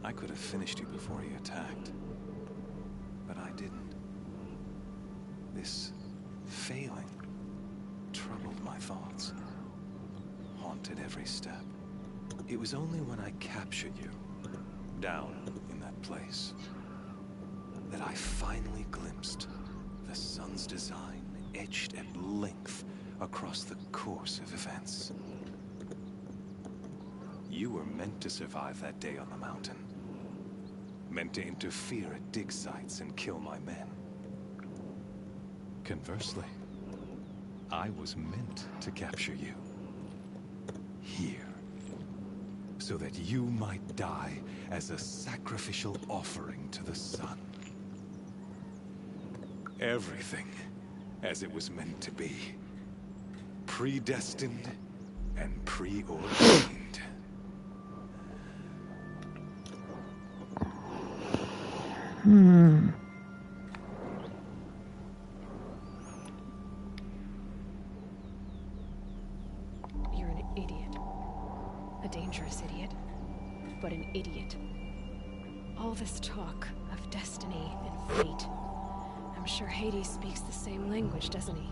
I could have finished you before he attacked. But I didn't. This failing troubled my thoughts. Haunted every step. It was only when I captured you, down in that place, that I finally glimpsed the sun's design etched at length across the course of events. You were meant to survive that day on the mountain. Meant to interfere at dig sites and kill my men. Conversely, I was meant to capture you. Here. So that you might die as a sacrificial offering to the sun. Everything as it was meant to be. Predestined and preordained. You're an idiot. A dangerous idiot. But an idiot. All this talk of destiny and fate. I'm sure Hades speaks the same language, doesn't he?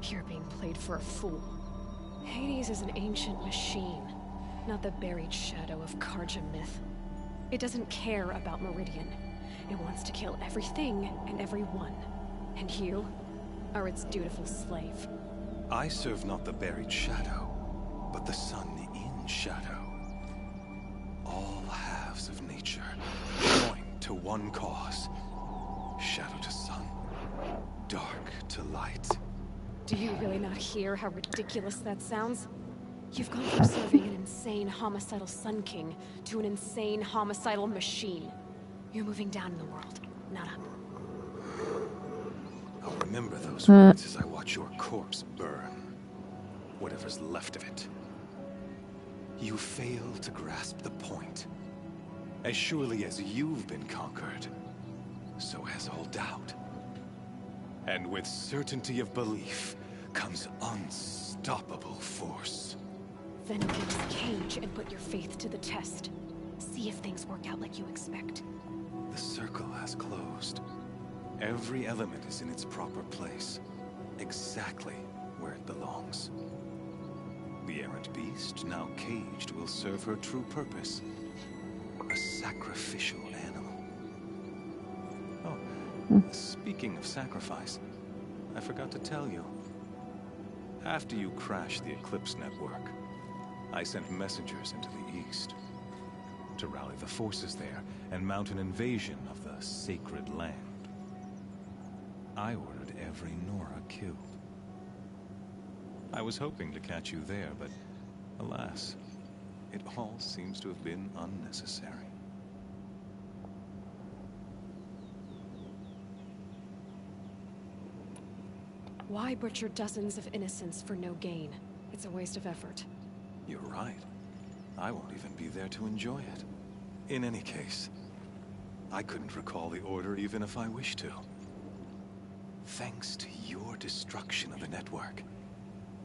You're being played for a fool. Hades is an ancient machine, not the buried shadow of Karja myth. It doesn't care about Meridian. It wants to kill everything and everyone. And you are its dutiful slave. I serve not the buried shadow, but the sun in shadow. All halves of nature point to one cause. Shadow to sun, dark to light. Do you really not hear how ridiculous that sounds? You've gone from serving an insane homicidal Sun King to an insane homicidal machine. You're moving down in the world, not up. I'll remember those words as I watch your corpse burn. Whatever's left of it. You fail to grasp the point. As surely as you've been conquered, so has all doubt. And with certainty of belief comes unstoppable force. Then open this cage and put your faith to the test. See if things work out like you expect. The circle has closed. Every element is in its proper place, exactly where it belongs. The errant beast, now caged, will serve her true purpose. A sacrificial animal. Oh, speaking of sacrifice, I forgot to tell you. After you crashed the Eclipse network, I sent messengers into the east to rally the forces there and mount an invasion of the sacred land. I ordered every Nora killed. I was hoping to catch you there, but alas, it all seems to have been unnecessary. Why butcher dozens of innocents for no gain? It's a waste of effort. You're right. I won't even be there to enjoy it. In any case, I couldn't recall the order even if I wished to. Thanks to your destruction of the network,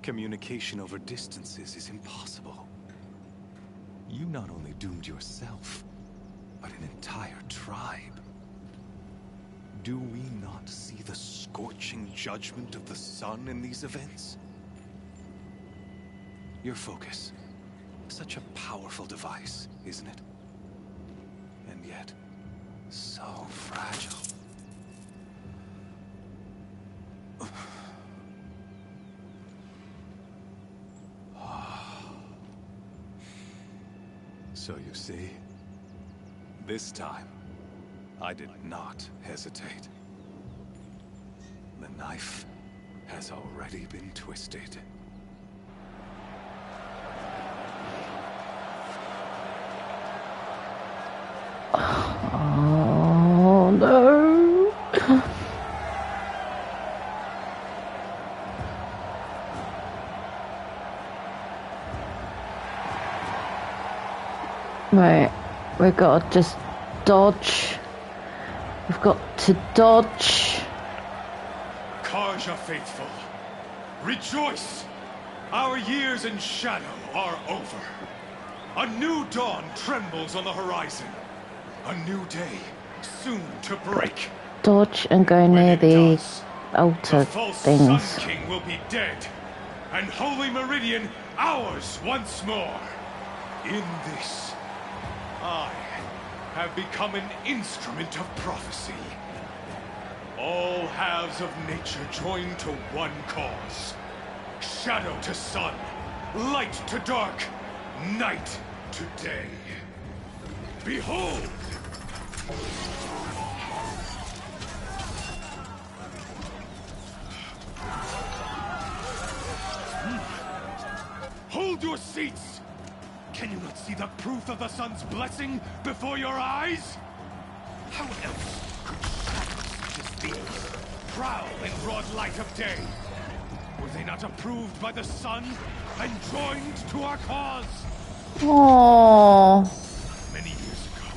communication over distances is impossible. You not only doomed yourself, but an entire tribe. Do we not see the scorching judgment of the sun in these events? Your focus, such a powerful device, isn't it? And yet, so fragile. So you see, this time, I did not hesitate. The knife has already been twisted. Oh no. Right, we've got to just dodge. We've got to dodge. Karja faithful, rejoice! Our years in shadow are over. A new dawn trembles on the horizon. A new day soon to break. Dodge and go near the altar The false things. Sun King will be dead, and Holy Meridian ours once more. In this, I have become an instrument of prophecy. All halves of nature join to one cause. Shadow to sun, light to dark, night to day. Behold! Hold your seats! Can you not see the proof of the sun's blessing before your eyes? How else could shadows such as these prowl in broad light of day? Were they not approved by the sun and joined to our cause? Aww. Many years ago,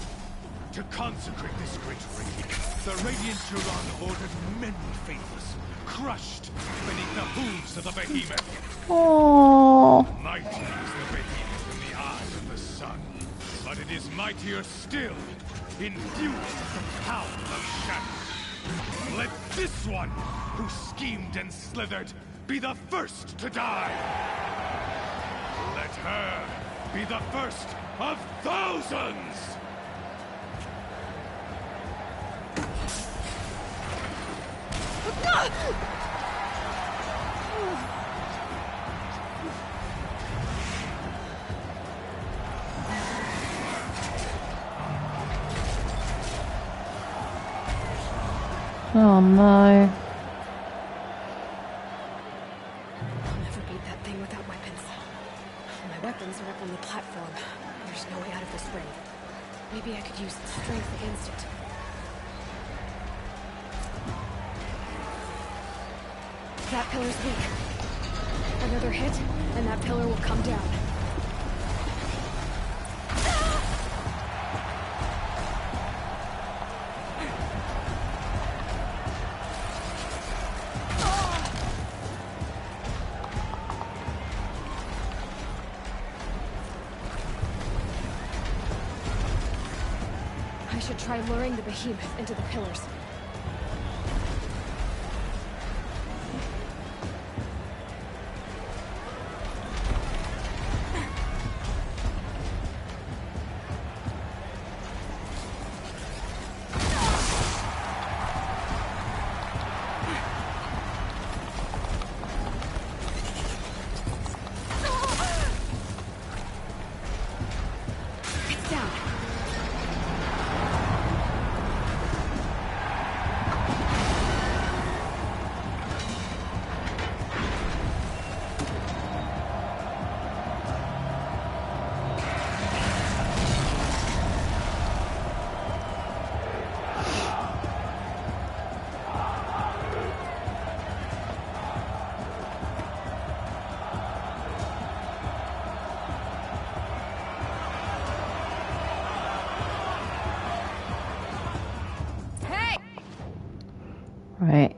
to consecrate this great raid, the Radiant Turon ordered many faithless, crushed beneath the hooves of the behemoth. Aww. Mighty is the behemoth in the eyes of the sun, but it is mightier still, infused with the power of shadow. Let this one, who schemed and slithered, be the first to die. Let her be the first of thousands! Oh no. I'll never beat that thing without weapons. My weapons are up on the platform. There's no way out of this ring. Maybe I could use strength against it. That pillar's weak. Another hit, and that pillar will come down. I should try luring the behemoth into the pillars. It's down. Right.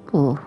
Cool.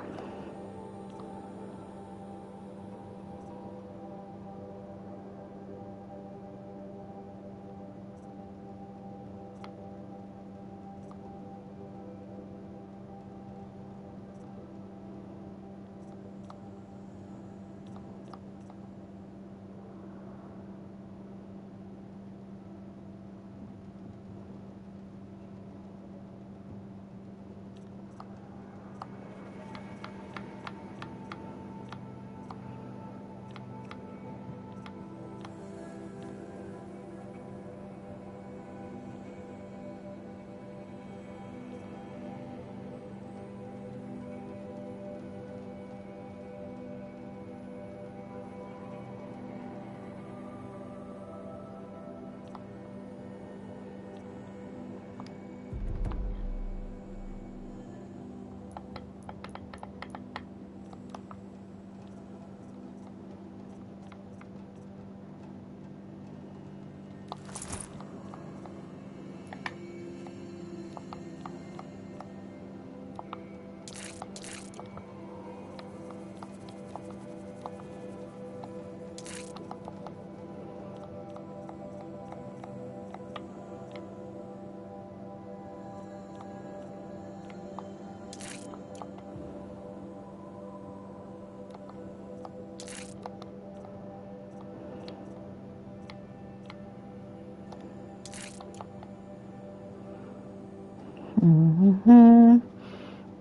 Mm-hmm.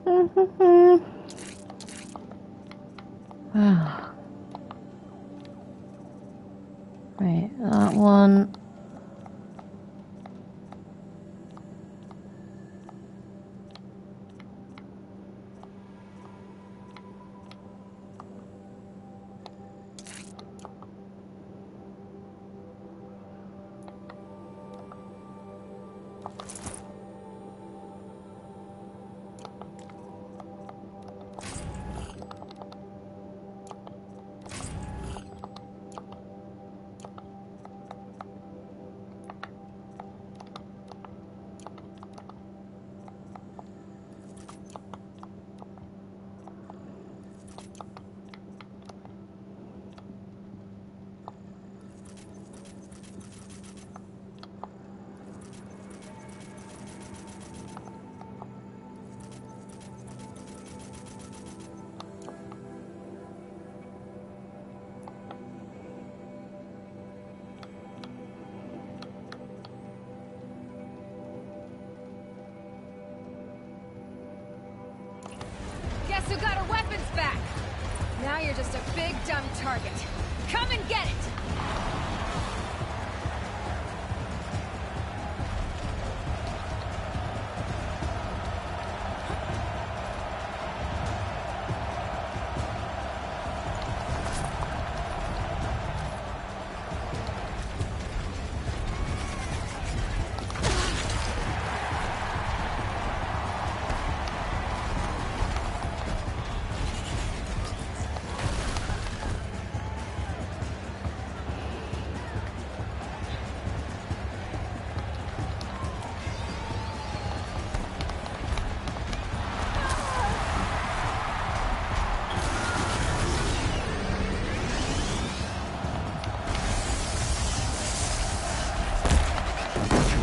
Mm-hmm. Right, that one. Guess who got her weapons back? Now you're just a big dumb target. Come and get it!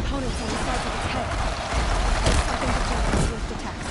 Opponents on the sides of its head. Stopping the jump and swift attacks.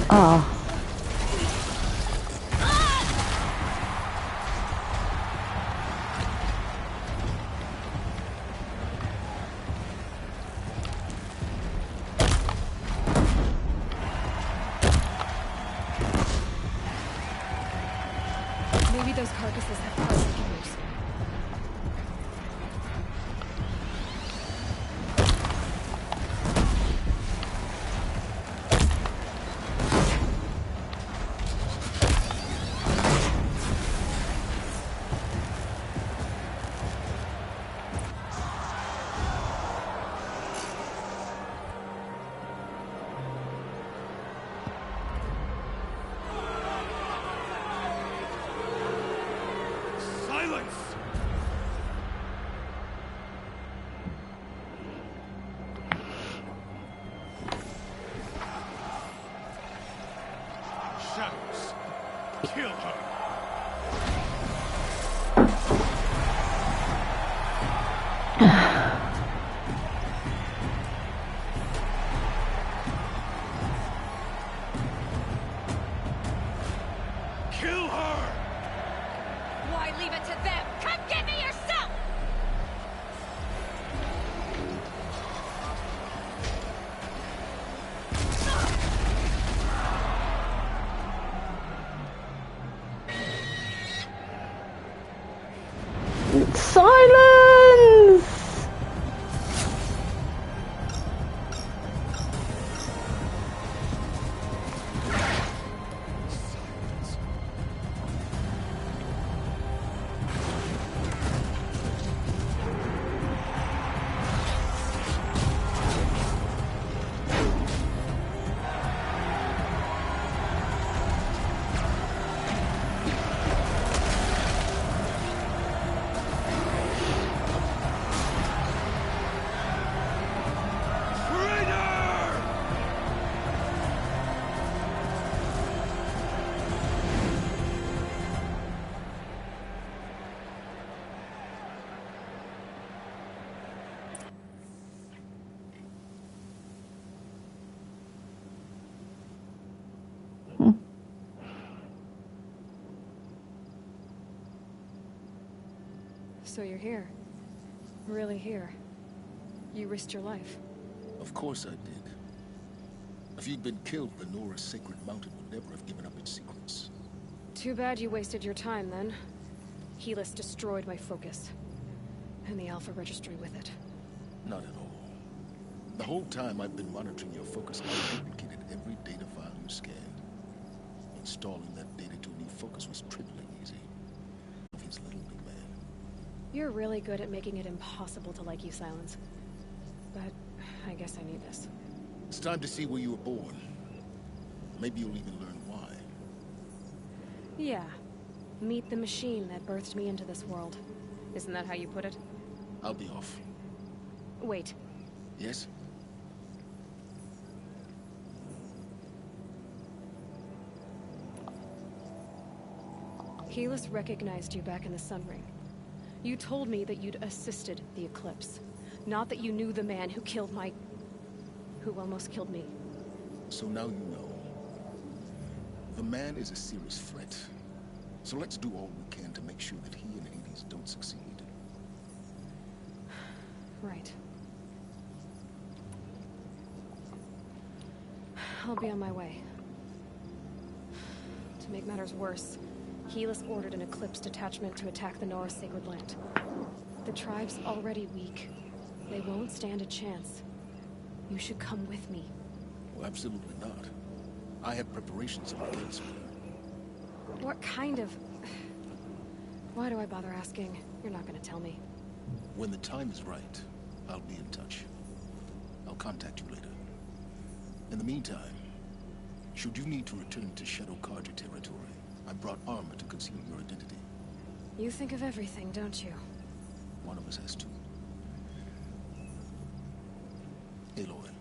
Oh. Maybe those carcasses have parts we can use. Silence! Shadows, kill her! Kill her! Why leave it to them? Come get me yourself! So you're here. Really here. You risked your life. Of course I did. If you'd been killed, the Nora's sacred mountain would never have given up its secrets. Too bad you wasted your time, then. Helis destroyed my focus. And the Alpha Registry with it. Not at all. The whole time I've been monitoring your focus, I duplicated every data file you scanned. Installing that data to a new focus was triply easy. His little big man. You're really good at making it impossible to like you, Silence. But I guess I need this. It's time to see where you were born. Maybe you'll even learn why. Yeah. Meet the machine that birthed me into this world. Isn't that how you put it? I'll be off. Wait. Yes? Helis recognized you back in the Sun Ring. You told me that you'd assisted the Eclipse. Not that you knew the man who killed my... who almost killed me. So now you know. The man is a serious threat. So let's do all we can to make sure that he and Hades don't succeed. Right. I'll be on my way. To make matters worse, Helis ordered an Eclipse detachment to attack the Nora's sacred land. The tribe's already weak. They won't stand a chance. You should come with me. Well, absolutely not. I have preparations in place. What kind of... Why do I bother asking? You're not gonna tell me. When the time is right, I'll be in touch. I'll contact you later. In the meantime, should you need to return to Shadow Carja territory, I brought armor to conceal your identity. You think of everything, don't you? One of us has to. Aloy,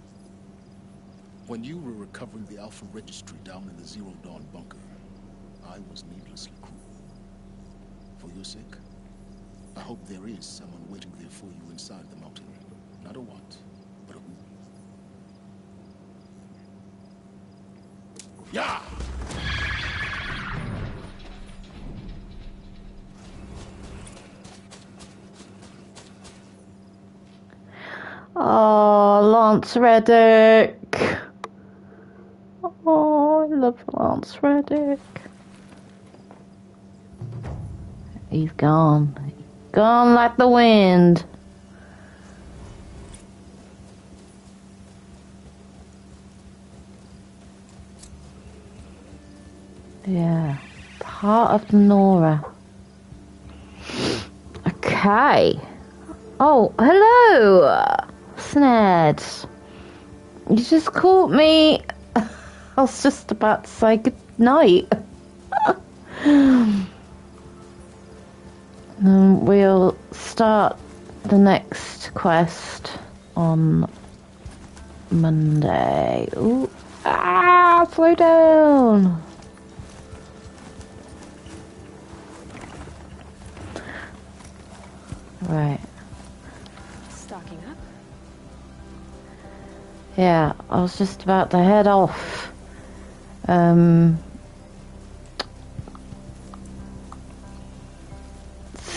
when you were recovering the Alpha Registry down in the Zero Dawn bunker, I was needlessly cruel. For your sake, I hope there is someone waiting there for you inside the mountain. Not a what, but a who. Yeah! Oh, Lance Reddick. Oh, I love Lance Reddick. He's gone. Gone like the wind. Yeah. Part of the Nora. Okay. Oh, hello, Snads. You just caught me. I was just about to say good night. We'll start the next quest on Monday. Ooh. Ah, slow down. Right. Stocking up? Yeah, I was just about to head off.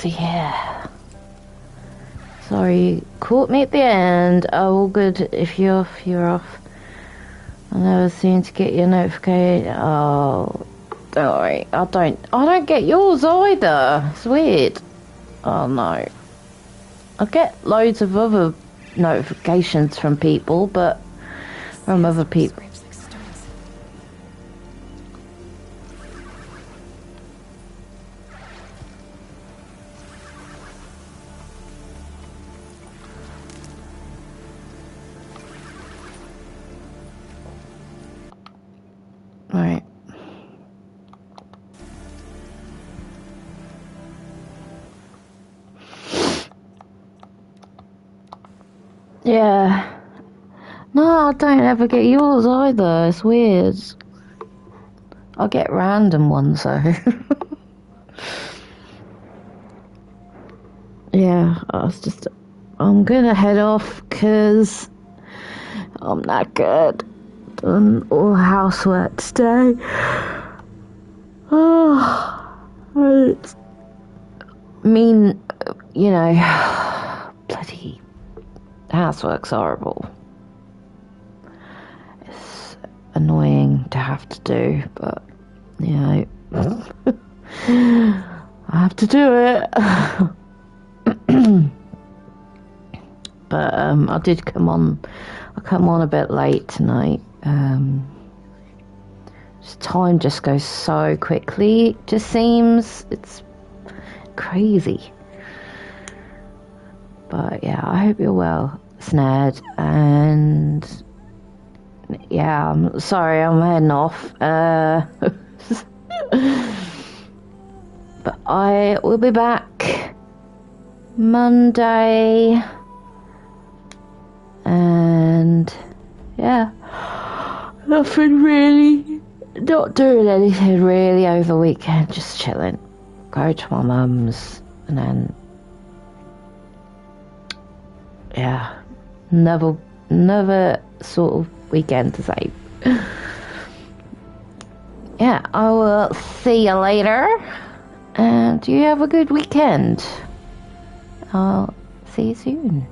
So yeah. Sorry, you caught me at the end. Oh, all good. If you're off, you're off. I never seem to get your notification. Oh, don't worry. I don't get yours either. It's weird. Oh no. I get loads of other notifications from people, but from other people. Right. Yeah. No, I don't ever get yours either. It's weird. I get random ones though. Yeah, I'm gonna head off because I'm not good. Done all housework today. Oh, I mean, you know, bloody housework's horrible. It's annoying to have to do, but, you know, I have to do it. But I did come on a bit late tonight. Time just goes so quickly. It just seems it's crazy. But yeah, I hope you're well, Snad. And yeah, I'm sorry, I'm heading off. But I will be back Monday. And yeah, nothing really, not doing anything really over the weekend, just chilling. Go to my mum's and then yeah, another sort of weekend to say. Yeah, I will see you later, and you have a good weekend. I'll see you soon.